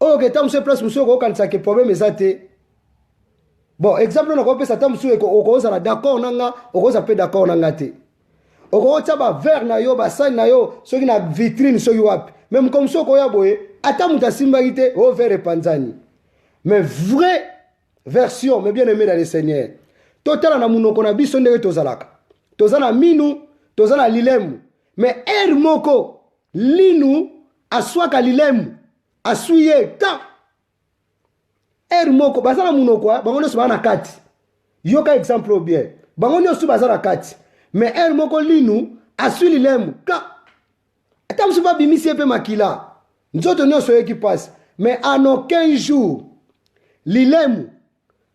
Oh, que tam se place monsieur ko kanisa ke problème ezate. Bon, exemple na ko pesa tam monsieur ko okoza d'accord nanga, okoza pe d'accord nanga te. Okoza ba verre na yo, ba salle na yo, soki na vitrine soki wapi. Même comme ça ko ya boye, ata muta simbagite o verre panzani. Mais vraie version, mais bien aimé dans le Seigneur. Total na munoko na biso ndenge tozalaka. Tozana minu, tozana lilemu. Mais er moko linu aswaka lilemu. Asuye ta er moko bazala munoko bango nyoso bana kati yoka exemple bien bango nyoso bazala kati mais er moko linu asuli lemu ka atamsu ba bimisi epe makila nzoto nyoso yeki passe mais en aucun jour lilemu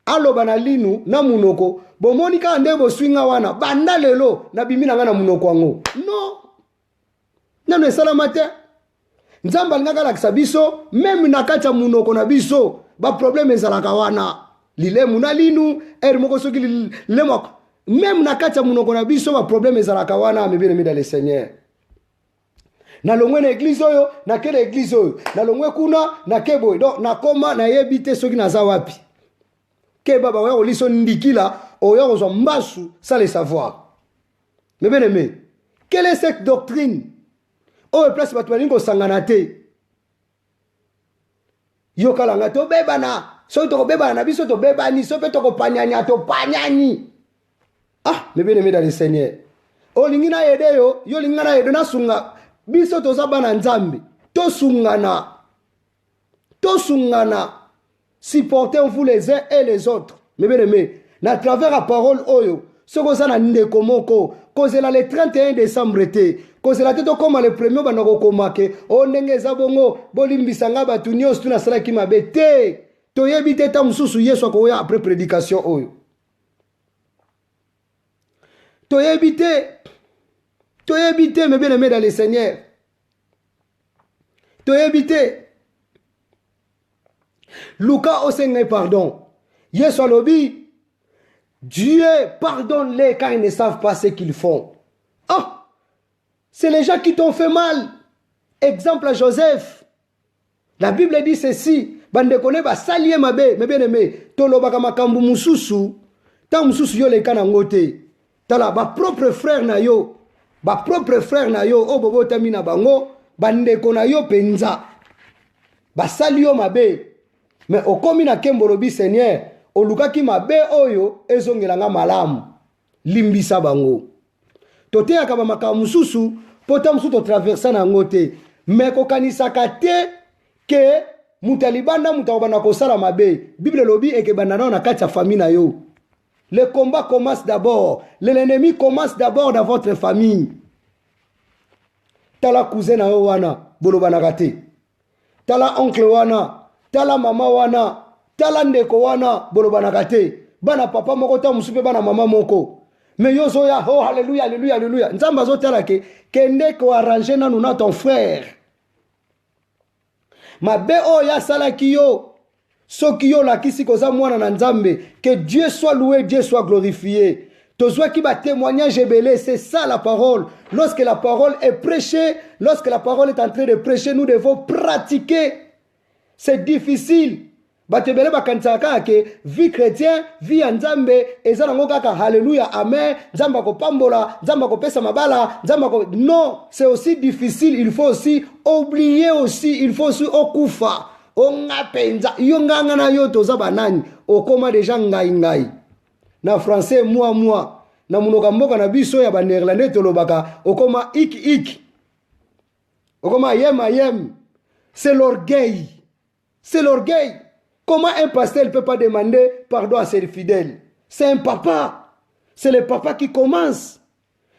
aloba na linu na munoko bomoni ka ndebo swinga wana banda lelo na bimina ngana munoko ngo non nano esalama te. Nzamba ngaka la kisabiso, même nakacha munoko na biso, ba problème ezalaka wana. Lilemu na linu, moko soki lilemu, même nakacha munoko na biso, ba problème ezalaka wana, mais bien aimé dans le Seigneur. Na longwe na église oyo, na kele église oyo, na longwe kuna, na kebo, donc na koma na yebite soki na za wapi. Ke baba oyo liso ndikila, oyo ozwa mbasu, sans le savoir. Mais bien aimé, quelle est cette doctrine? Oh, place batu balingo sangana te. Yo kalanga to bebana. So to bebana na biso to bebani, so pe to panyanya to panyani. Ah, mais bien aimé dans le Seigneur. Oh lingina yede yo lingana yede na sunga. Biso to zabana nzambe. To sungana. To sungana. Supportez-vous les uns et les autres. Mais bien aimé, na travers la parole oyo, ce que ça na ndeko moko, cause la le 31 décembre été. Cause la tête comme le premier banoko komake o ndenge zabongo bolimbisanga batu nyos tuna sala ki mabete to yebite ta mususu Yesu akoya après prédication oyo to yebite mais bien aimé dans le Seigneur to yebite Luka osenga pardon Yesu alobi Dieu pardonne-les car ils ne savent pas ce qu'ils font. Ah, c'est les gens qui t'ont fait mal. Exemple à Joseph. La Bible dit ceci. Bande kone ba salie mabe, mais bien aimé. Tolo baka makambu mususu. Ta mususu yo le kana ngote. Tala ba propre frère na yo. Ba propre frère na yo. O bobo tamina bango. Bande kona yo penza. Ba salie yo mabe. Mais okomi na kembolobi Seigneur. Oluka ki mabe oyo ezongelanga malamu. Limbisa bango. toteyaka bamakambo mosusu mpo ta mosusu totraversa na yango te me kokanisaka te ke moto ya libanda moto akobanda kosala mabe. Bible elobi ekebanda nao na kati ya famille na yo. Le combat commence d'abord. L'ennemi commence d'abord dans votre famille. Tala cousin na yo wana bolobanaka te. Tala oncle wana, tala mama wana, tala ndeko wana bolobanaka te. Bana papa moko ta musupe bana mama moko. Mais yo zoya, oh alléluia, alléluia, alléluia. Nzamba zo tala ke kende ko arranger nanu na ton frère. Mabe o ya salaki yo. Soki yo lakisi koza mwana na nzambe. Que Dieu soit loué, Dieu soit glorifié. Tozwa ki ba témoignage belé, c'est ça la parole. Lorsque la parole est prêchée, lorsque la parole est en train de prêcher, nous devons pratiquer. C'est difficile. Batebele bakansaka ke vie chrétien, vie nzambe, ezana ngokaka hallelujah, amen, nzamba ko pambola, nzamba ko pesa mabala, nzamba ko non, c'est aussi difficile, il faut aussi oublier aussi, il faut aussi okufa. Ongapenza, yo nganga na yo toza banani, okoma deja ngai. Na français moi, na munoka mboka na biso ya ba néerlandais tolobaka, okoma ik. Okoma yem. C'est l'orgueil. C'est l'orgueil. Comment un pasteur ne peut pas demander pardon à ses fidèles? C'est un papa. C'est le papa qui commence.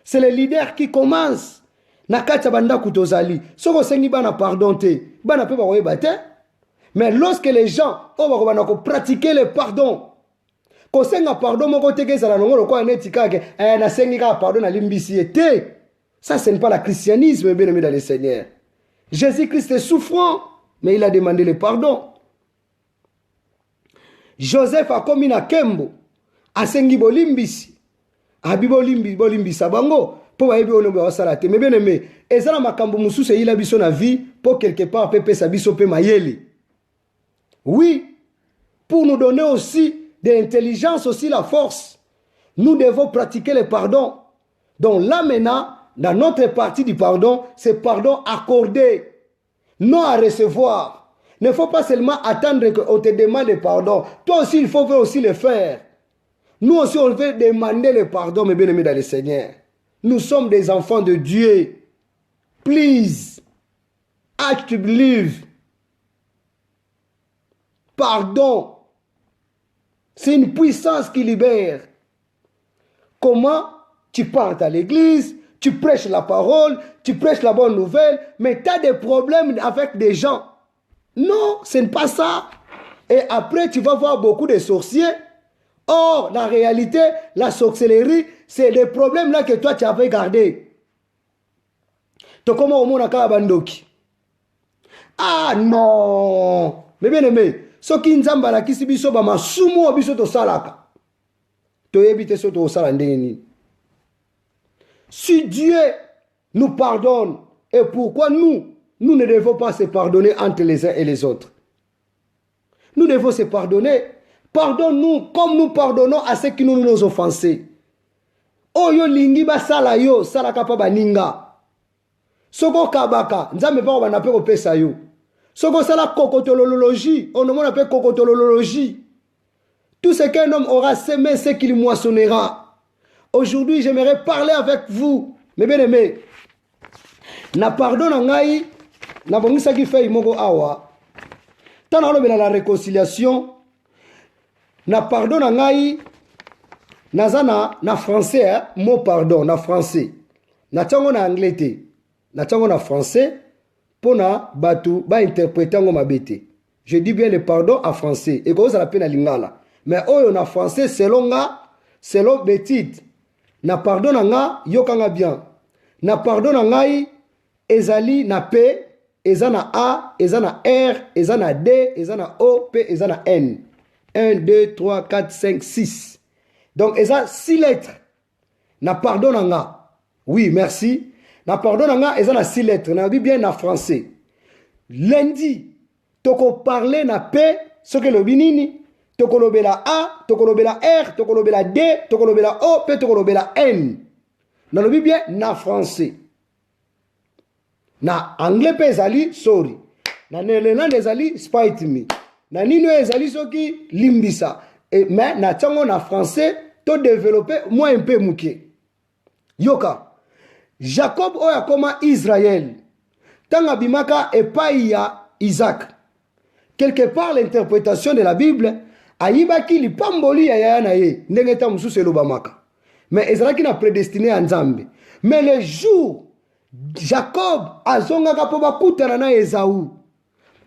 C'est le leader qui commence. Nakata banda kutozali. Soko sengi bana pardon te. Bana pe ba oyeba te. Mais lorsque les gens ont pratiqué le pardon, ko senga pardon moko te ke sala ngolo ko anetika ke na sengi ka pardon na limbisi te. Ça ce n'est pas le christianisme, bien aimé dans le Seigneur. Jésus-Christ est souffrant, mais il a demandé le pardon. Joseph a commis na kembo, a sengi bolimbisi, a bolimbisa bango, pour bayebi onombe wasalate. Mais bien aimé, ezala makambo mususu il a biso na vie, pour quelque part pepe sa biso pe mayeli. Oui, pour nous donner aussi de l'intelligence, aussi la force, nous devons pratiquer le pardon. Donc là maintenant, dans notre partie du pardon, c'est pardon accordé, non à recevoir. Il ne faut pas seulement attendre qu'on te demande le pardon. Toi aussi, il faut aussi le faire. Nous aussi, on veut demander le pardon, mes bien-aimés dans le Seigneur. Nous sommes des enfants de Dieu. Please, act to believe. Pardon. C'est une puissance qui libère. Comment tu pars à l'église, tu prêches la parole, tu prêches la bonne nouvelle, mais tu as des problèmes avec des gens. Non, ce n'est pas ça. Et après, tu vas voir beaucoup de sorciers. Or, la réalité, la sorcellerie, c'est des problèmes là que toi, tu avais gardés. Tu comment au monde a bandoki. Ah non. Mais bien aimé, ce qui nous a la kisi biso ba masumo biso to salaka. To ebite so to sala ndeni. Si Dieu nous pardonne, et pourquoi nous ne devons pas se pardonner entre les uns et les autres? Nous devons se pardonner. Pardonne-nous comme nous pardonnons à ceux qui nous ont offensés. Oh yo lingi ba sala yo, sala kapa baninga. Soko kabaka, nzambe pa ba na pe ko pesa yo. Soko sala kokotolologie, on ne appelle kokotolologie. Tout ce qu'un homme aura semé, c'est qu'il moissonnera. Aujourd'hui, j'aimerais parler avec vous, mes bien-aimés. Na pardon ngai, na bongisa ki fait moko awa. Tana lo la réconciliation. Na pardon ngai, nazana na français, hein? Mot pardon na français. Na tango na anglais te. Na tango na français pour na batu ba interpréter ngo mabete. Je dis bien le pardon en français et cause la peine à lingala. Mais oyo na français selon betite. Na pardon nga yokanga bien. Na pardon ngai ezali na P, ezana A, ezana R, ezana D, ezana O, P, ezana N. 1, 2, 3, 4, 5, 6. Donc, ezana 6 lettres. Na pardon nga. Oui, merci. Na pardon nga ezana 6 lettres. Na bi bien na français. Lundi, toko parler na P, ce que le binini. Toko lobela A, toko lobela R, toko lobela D, toko lobela O, P, toko lobela N. Na lobi bien na français. Na anglais pe ezali sorry. Na néerlandais ezali spite me. Na nino ezali soki limbisa. Et mais na tango na français to développer moi un peu muke. Yoka. Jacob oya koma Israël. Tanga bimaka epai ya Isaac. Quelque part l'interprétation de la Bible ayibaki lipamboli ya yaya na ye ndenge ta mususu elobamaka. Mais ezalaki na prédestiné à Nzambe. Mais le jour Jacob azongaka po bakutana na Esaü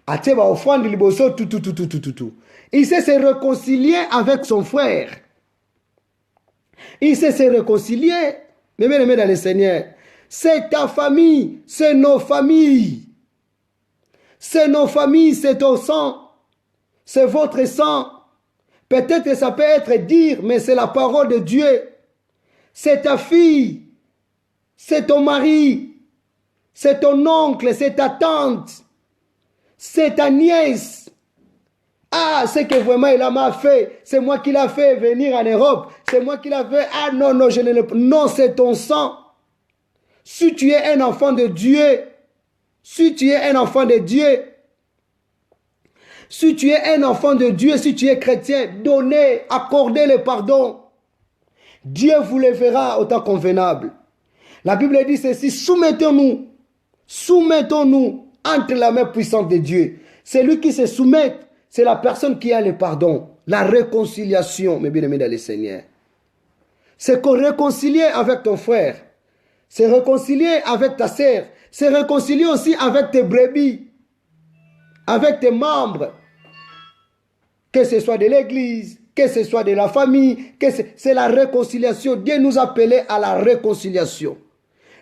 atie ba offrande liboso tout. Il s'est se réconcilier avec son frère. Il s'est se réconcilier. Mais bien aimé dans le Seigneur, c'est ta famille, c'est nos familles. C'est nos familles, c'est ton sang. C'est votre sang. Peut-être que ça peut être dire, mais c'est la parole de Dieu. C'est ta fille, c'est ton mari, c'est ton oncle, c'est ta tante, c'est ta nièce. Ah, c'est que vraiment il m'a fait, c'est moi qui l'a fait venir en Europe, c'est moi qui l'a fait. Ah non, je ne le... Non, c'est ton sang. Si tu es un enfant de Dieu, si tu es un enfant de Dieu, si tu es un enfant de Dieu, si tu es chrétien, donnez, accordez le pardon. Dieu vous le fera au temps convenable. La Bible dit ceci, soumettons-nous entre la main puissante de Dieu. Celui qui se soumet, c'est la personne qui a le pardon, la réconciliation, mes bien-aimés dans le Seigneur. C'est qu'on réconcilier avec ton frère, c'est réconcilier avec ta sœur, c'est réconcilier aussi avec tes brebis, avec tes membres, que ce soit de l'église, que ce soit de la famille, que c'est la réconciliation. Dieu nous a appelés à la réconciliation.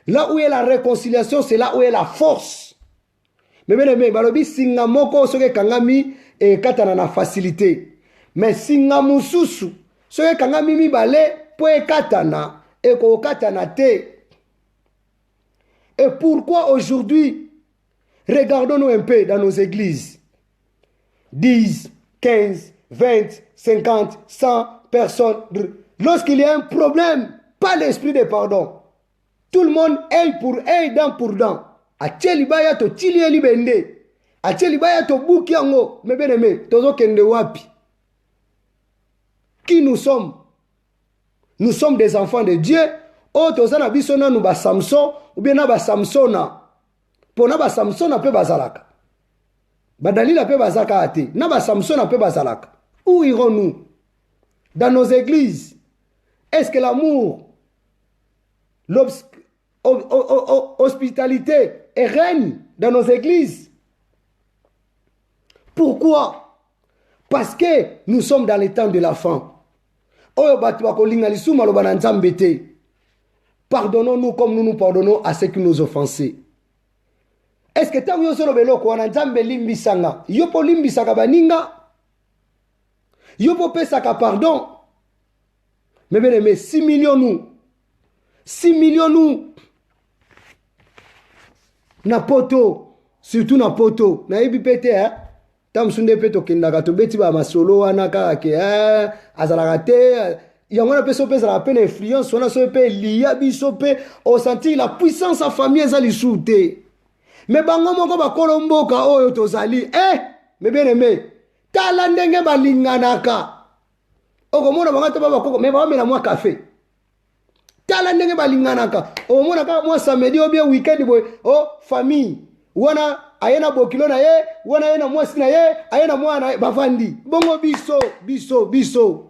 Là où est la réconciliation, c'est là où est la force. Mais bien aimé, balobi singa moko soke kangami et katana na facilité. Mais singa mususu soke kangami mi bale po e katana et ko katana te. Et pourquoi aujourd'hui, regardons-nous un peu dans nos églises. 10, 15, 20, 50, 100 personnes. Lorsqu'il y a un problème, pas l'esprit de pardon. Tout le monde œil pour œil, dent pour dent. Achelibaya to tilieli bende. Achelibaya to bukiango. Mais bien aimé, tozo kende wapi. Qui nous sommes? Nous sommes des enfants de Dieu. Oh, tozana bisona nous ba Samson ou bien na ba Samsona. Pona ba Samsona pe bazalaka. Badalila pe bazaka ate. Na ba Samsona pe bazalaka. Où irons-nous? Dans nos églises. Est-ce que l'amour, l'hospitalité règne dans nos églises? Pourquoi? Parce que nous sommes dans les temps de la fin. Pardonnons-nous comme nous nous pardonnons à ceux qui nous offensent. Est-ce que tant que nous sommes limbisanga, yopo limbisaka baninga, yopo pesaka pardon. Mais bien aimé, 6 millions nous. 6 millions nous. Na poto, surtout na poto. Na ibi pete, hein. Tam sunde peto kindaka to beti ba masolo wana kake, azalagate. Yangona peso pe za peine influence, on a so pe liya biso pe au senti la puissance en famille ezali soute. Mais bango moko ba kolomboka oyo tozali, mais bien aimé, tala ndenge balinganaka. Okomona bangata baba koko me ba mela mwa café. Tala ndenge balinganaka. Omona ka mwa samedi ou bien weekend boy. Oh famille. Wana ayena bokilo na ye, wana ayena mwasi na ye, ayena mwana bavandi. Bongo biso.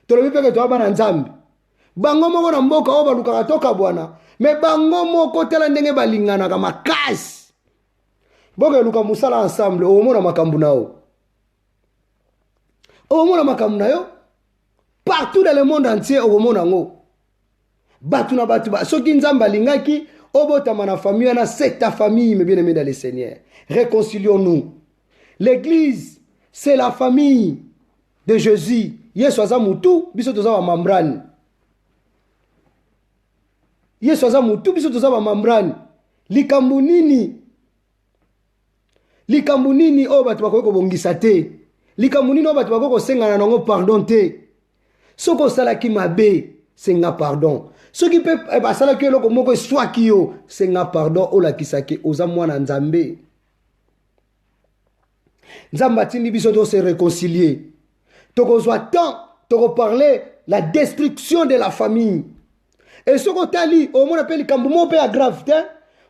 Tolobi peke to abana Nzambe. Bango moko na mboka o baluka toka bwana. Me bango moko tala ndenge balinganaka makasi. Boga luka musala ensemble omona makambu nao. Omona makambu na yo. Partout dans le monde entier, au monde ango. Batuna batuba. Soki nzamba lingaki, obotama na famille, c'est ta famille, mes bien-aimés dans le Seigneur. Réconcilions-nous. L'église, c'est la famille de Jésus. Yesu aza mutu, biso toza wa mambrani. Yesu aza mutu, biso toza wa mambrani. Likambu nini, o batu bakoko bongisa te. Likambu nini o batu bakoko sengana nango pardon te. Soko salaki mabe, senga pardon. Ce qui peut salaki loko moko swaki yo, senga pardon o la kisaki oza mwana Nzambe. Nzamba tindi biso to se réconcilier. Toko soit temps, toko parler la destruction de la famille. Et ce que tali au moins appelle kambu mo pe grave te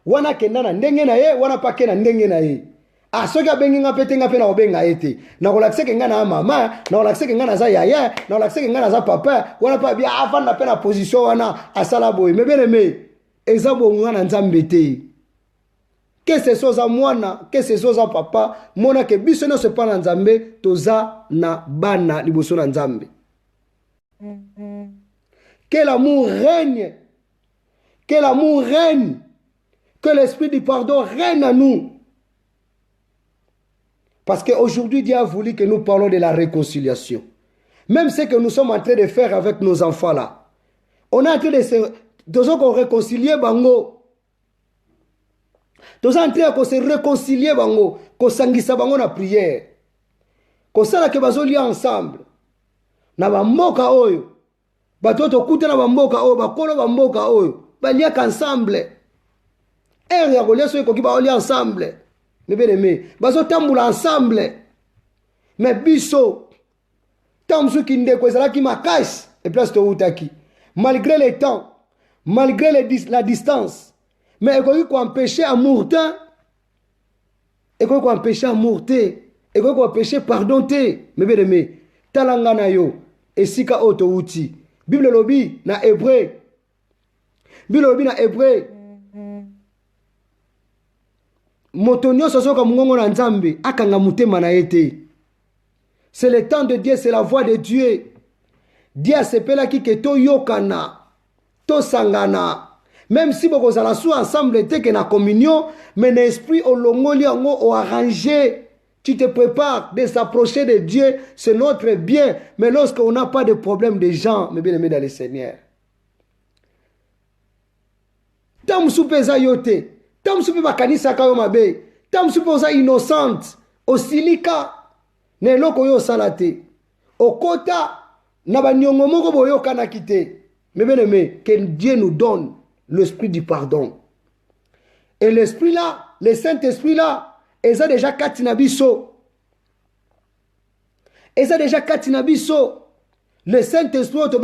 wana kendana ndenge na ye wana pa kena ndenge na ye. Ah soki abengi nga pete nga pe na obenga ete na kolakise ke nga na mama na kolakise ke nga na za yaya na kolakise ke nga na za papa wana pa bia avanda pe na position wana asala boy me bene me ezabo nga na nzambe te. Que ce soit à mwana, que ce soit à papa, mona ke biso no se pa na nzambe toza na bana liboso na nzambe. Que l'amour règne. Que l'amour règne. Que l'esprit du pardon règne en nous. Parce qu'aujourd'hui, Dieu a voulu que nous parlons de la réconciliation. Même ce que nous sommes en train de faire avec nos enfants là. On est en train de se réconcilier bango. Nous sommes en train de se réconcilier bango. Qu'on sangisa bango na prière. Qu'on sala ke bazo lier ensemble. Na bamboka oyo. Batoto kute na bamboka oyo. Bakolo bamboka oyo. Balia ensemble. Et ya kolia so ekoki ba lier ensemble. Mais bien aimé. Bazo tambula ensemble. Mais biso. Tamsu kindeko ezala ki makash. Et place to utaki. Malgré le temps. Malgré la distance. Mais il faut empêcher amour. Il faut empêcher amour. Il faut empêcher pardon. Mais bien aimé, talangana yo esika oto uti. Bible lobi na hébreu. Bible lobi na hébreu. Motonyo sosoka mungongo na nzambe akanga mutema na ete. C'est le temps de Dieu, c'est la voix de Dieu. Dieu s'appelle qui que to yokana, to sangana. Même si vous allez ensemble, que na communion, mais l'esprit au longoli au arrangé. Tu te prépares de s'approcher de Dieu, c'est notre bien. Mais lorsqu'on n'a pas de problème de gens, mais bien aimé dans le Seigneur. Tam soupe za yote, tam soupe makanisa kayo mabe, tam soupe za innocente, au silika, ne loko yo salate, au kota, na ba nyongo moko boyo kana kite. Mais bien aimé, que Dieu nous donne l'esprit du pardon. Et l'esprit là, le Saint-Esprit là, ils ont déjà katinabiso. Ils ont déjà katinabiso. Le Saint-Esprit, le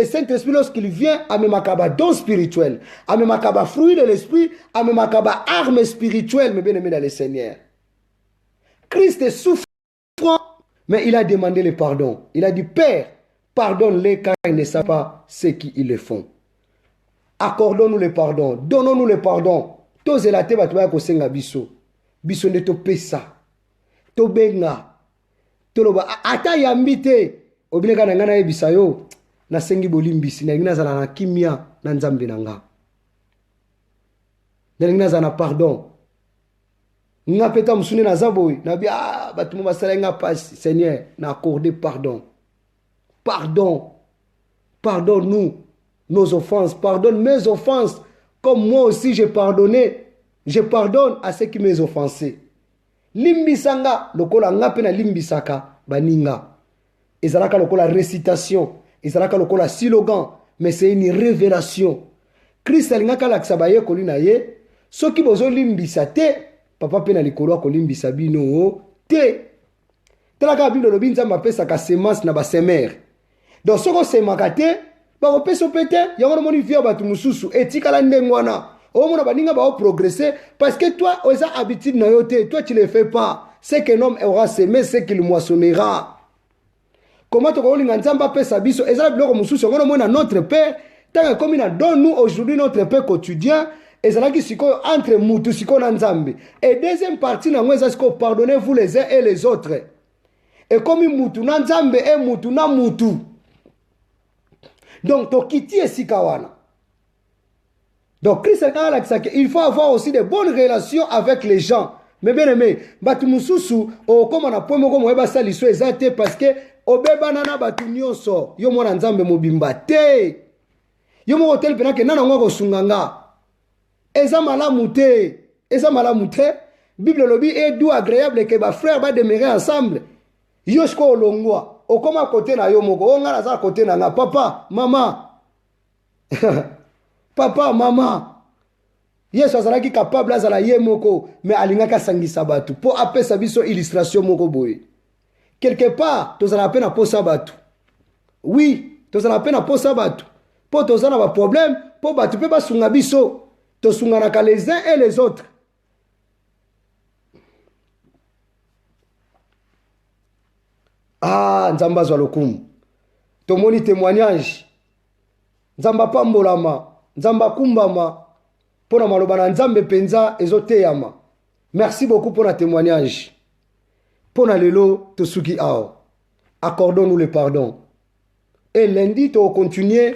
Saint-Esprit, lorsqu'il vient, a même un don spirituel, a même un fruit de l'esprit, a même un arme spirituelle, mais bien aimé dans le Seigneur. Christ est souffrant, mais il a demandé le pardon. Il a dit, Père, pardonne-les car ils ne savent pas ce qu'ils le font. Accordons-nous le pardon. Donnons-nous le pardon. Tous les latés batouaya kosenga biso. Biso ne to pesa. To benga. To loba ata yambite. Obineka na ngana ebisa yo. Na sengi bolimbisi. Na ngina zala na kimia na nzambe nanga. Na ngina zala na pardon. Nga peta musune na zaboy. Na bi batumu basala nga passe. Seigneur, na accordé pardon. Pardon. Pardonne-nous nos offenses. Pardonne mes offenses. Comme moi aussi j'ai pardonné. Je pardonne à ceux qui m'ont offensé. Limbisanga. Lokola ngapena limbisaka. Baninga. Ezalaka lokola récitation. Ezalaka lokola slogan. Mais c'est une révélation. Christ alingaka laksabaye kolina ye. Soki bozo limbisa te. Papa pena likolo kolimbisa bino te. Telaka Bible lobi nzamba pesa ka semence na ba semer. Donc soko semakate ba opeso pete yango moni via batu mususu etikala ndengwana. O mona baninga ba progresser parce que toi oza habitude na yote, toi tu le fais pas. C'est qu'un homme aura semé, c'est qu'il moissonnera. Comment to kolinga nzamba pesa biso ezala biloko mususu yango mona notre père tant comme il a donne nous aujourd'hui notre pain quotidien. Ezalaki siko entre mutu siko na nzambe. Et deuxième partie na mweza siko pardonnez-vous les uns et les autres. Et comme mutu na nzambe et mutu na mutu. Donc tokiti esikawana. Donc Christ il faut avoir aussi de bonnes relations avec les gens. Mais bien aimé, batu mususu o comme on a point moko moyeba saliso ezate parce que obeba nana batu nyonso yo mona nzambe mobimba te. Yo mo hotel pena ke nana ngoko sunganga. Eza malamu te. Eza malamu te. Bible lobi est doux agréable que ba frères va demeurer ensemble. Yo sko olongwa. Okoma côté na yo moko. Onga na za côté na nga papa, maman. Papa, maman. Yesu azalaki capable azala ye moko mais alingaka sangisa batu. Po apesa biso illustration moko boye. Quelque part, tozala pena posa batu. Oui, tozala mpe na posa bato mpo toza na baproblème mpo bato mpe basunga biso tosunganaka les uns et les autres. Ah, nzambe azwa lokumu. Tomoni témoignage. Nzambe apambolama, nzambe akumbama mpona maloba na nzambe penza ezoteyama. Merci beaucoup pour la témoignage. Mpona lelo tosuki awa. Accordons-nous le pardon. Et lundi to continuer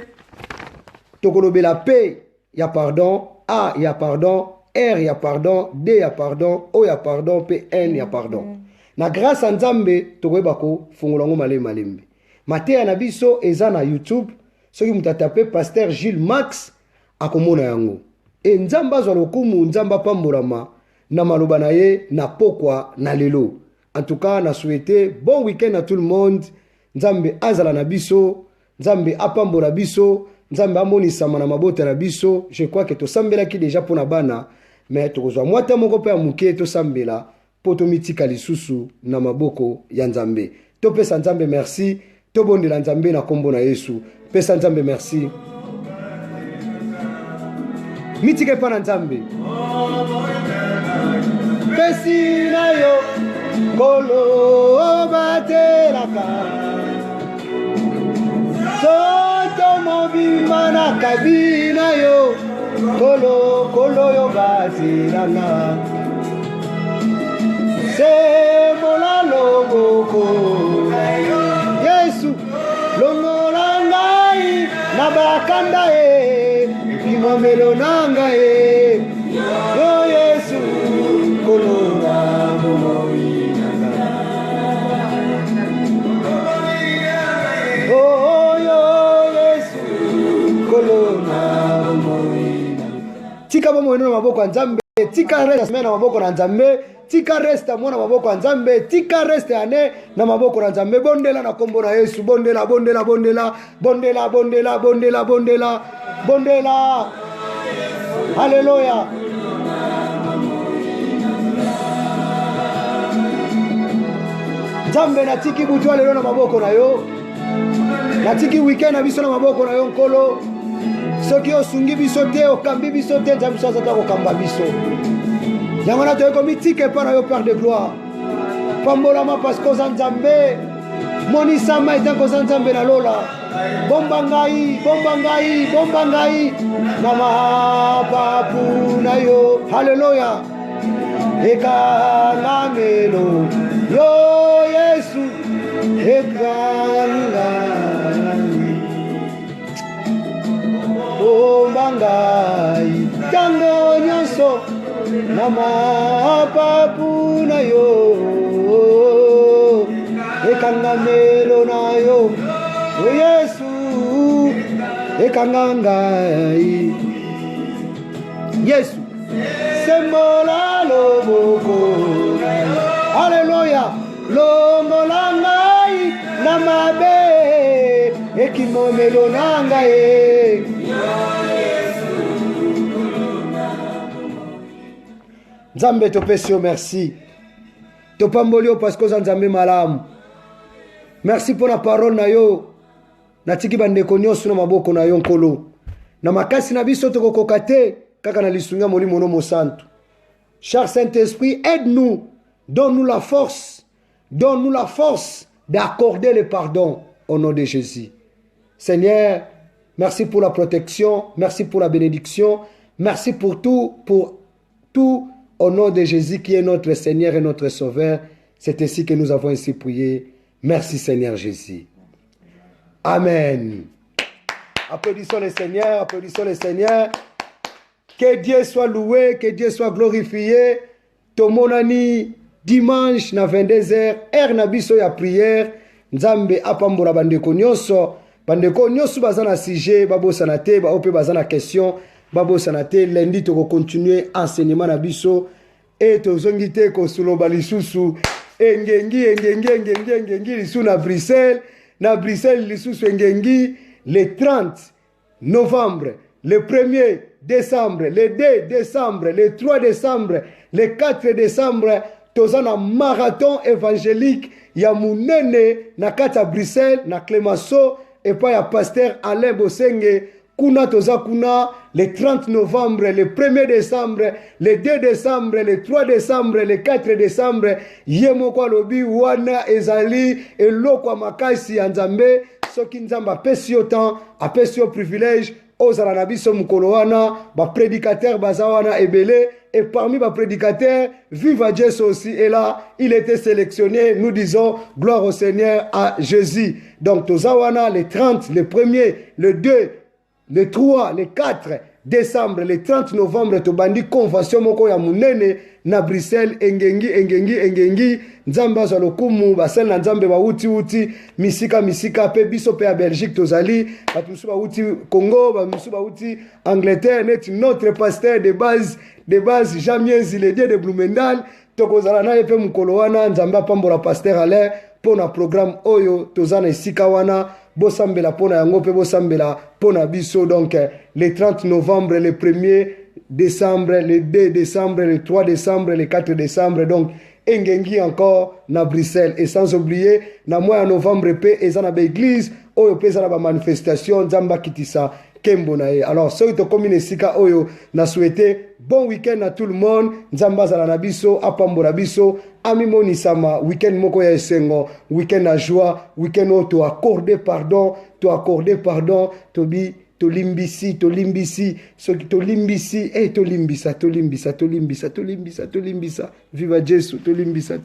tokolobela paix ya pardon, A ya pardon, R ya pardon, D ya pardon, O ya pardon, P N ya pardon. Na grâce à nzambe tokoyeba ko fungolango malembe. Mateya na biso eza na YouTube. Soki mutatape Pasteur Gilles Max akomona yango. E nzamba azwa lokumu, nzamba pambolama na maloba na ye na pokwa na lelo. En tout cas, na souhaité bon week-end à tout le monde. Nzambe azala na biso, nzambe apambola biso, nzambe amonisama na mabota na biso. Je crois que to sambela ki déjà pona bana, mais to kozwa mwata moko pe amuke to sambela poto mitika lisusu na maboko ya nzambe. To pesa nzambe merci, to bondela nzambe na kombo na Yesu. Pesa nzambe merci. Mitike pa na nzambe. Pesi na yo kolo batelaka soto mobimba na kabina yo kolo yo batelaka se mola loboko Yesu longola ngai na bakanda bimamelo na ngai yo Yesu kolo na momoinanga oh yo Yesu kolo na momoinanga. Tika bomo na maboko ya nzambe, tika resta na maboko na nzambe, tika resta mwana maboko ya nzambe, tika resta ane na maboko na nzambe. Bondela na kombo na Yesu, bondela bondela bondela bondela bondela bondela bondela bondela. Haleluya. Nzambe natiki butu lelo na maboko na yo, natiki weekend na biso na maboko na yo nkolo. Soki osungi biso te okambi biso te nzambe biso azata kokamba biso yango na toyeko mitike mpa na yo Père de gloire pambolama parce que oza nzambe monisama etanke oza nzambe na lola bomba ngai bomba ngai bomba ngai na mapapu na yo. Haleluya. Ekangamelo yo Yesu ekangamelo bomba ngai tango nyonso na mapapu na yo ekangamelo na yo o Yesu ekanga ngai Yesu sembola loboko. Haleluya. Longola ngai na mabe ekimomelo na ngai nzambe topesi yo merci topamboli yo parce que oza nzambe malamu. Merci pour la parole na yo natiki bandeko nyonso na maboko na yo nkolo na makasi na biso tokokoka te kaka na lisunga molimo no mosantu. Cher Saint-Esprit, aide-nous, donne-nous la force d'accorder le pardon au nom de Jésus. Seigneur, merci pour la protection, merci pour la bénédiction, merci pour tout au nom de Jésus qui est notre Seigneur et notre Sauveur. C'est ainsi que nous avons ainsi prié. Merci Seigneur Jésus. Amen. Applaudissons le Seigneur, applaudissons le Seigneur. Que Dieu soit loué, que Dieu soit glorifié. Tomonani dimanche na 22h, na biso ya prière. Nzambe apambola bandeko nyonso bazana sujet, babosana te, baope bazana question, babosana te. Lundi toko continuer enseignement na biso et tozongi te ko suloba lisusu engengi lisu na Bruxelles lisusu engengi le 30 novembre, le 1er décembre, le 2 décembre, le 3 décembre, le 4 décembre, tozana marathon évangélique ya munene na kata Bruxelles, na Clemenceau, et pas ya pasteur Alain Bosenge kuna toza kuna le 30 novembre, le 1er décembre, le 2 décembre, le 3 décembre, le 4 décembre, yemoko alobi wana ezali eloko makasi ya Nzambe soki Nzambe apesi yo temps, apesi yo privilège ozala na biso mukolo wana ba prédicateur baza wana ebele et parmi les prédicateurs, vive Jésus aussi. Et là, il était sélectionné. Nous disons gloire au Seigneur, à Jésus. Donc, Tozawana, le 30, le 1er, le 2, le 3, le 4 décembre, le 30 novembre, Tobandi convention moko ya munene na Bruxelles, engengi, Nzamba za lokumu, basel na Nzambe ba uti, misika, pe biso pe a Belgique, Tozali, batusu ba uti Congo, batusu ba uti Angleterre, net notre pasteur de base, Jamien Ziledie de Blumendal, tokozala na epe mukolo wana, Nzamba pambola pasteur Alain, pona programme oyo, tozana esika wana, bosambela pona yango pe bosambela pona biso. Donc le 30 novembre, le 1er décembre, le 2 décembre, le 3 décembre, le 4 décembre, donc engengi encore na Bruxelles. Et sans oublier na mois novembre pe ezana ba église oyo pe ezana ba manifestation Nzamba kitisa kembo na ye. Alors soki tokomi na esika oyo na souhaiter bon week-end à tout le monde. Nzamba zala na biso apambola biso amimonisama week-end moko ya esengo, week-end à joie, week-end où tu accorder pardon, tobi tolimbisi soki tolimbisi tolimbisa viva Jésus tolimbisa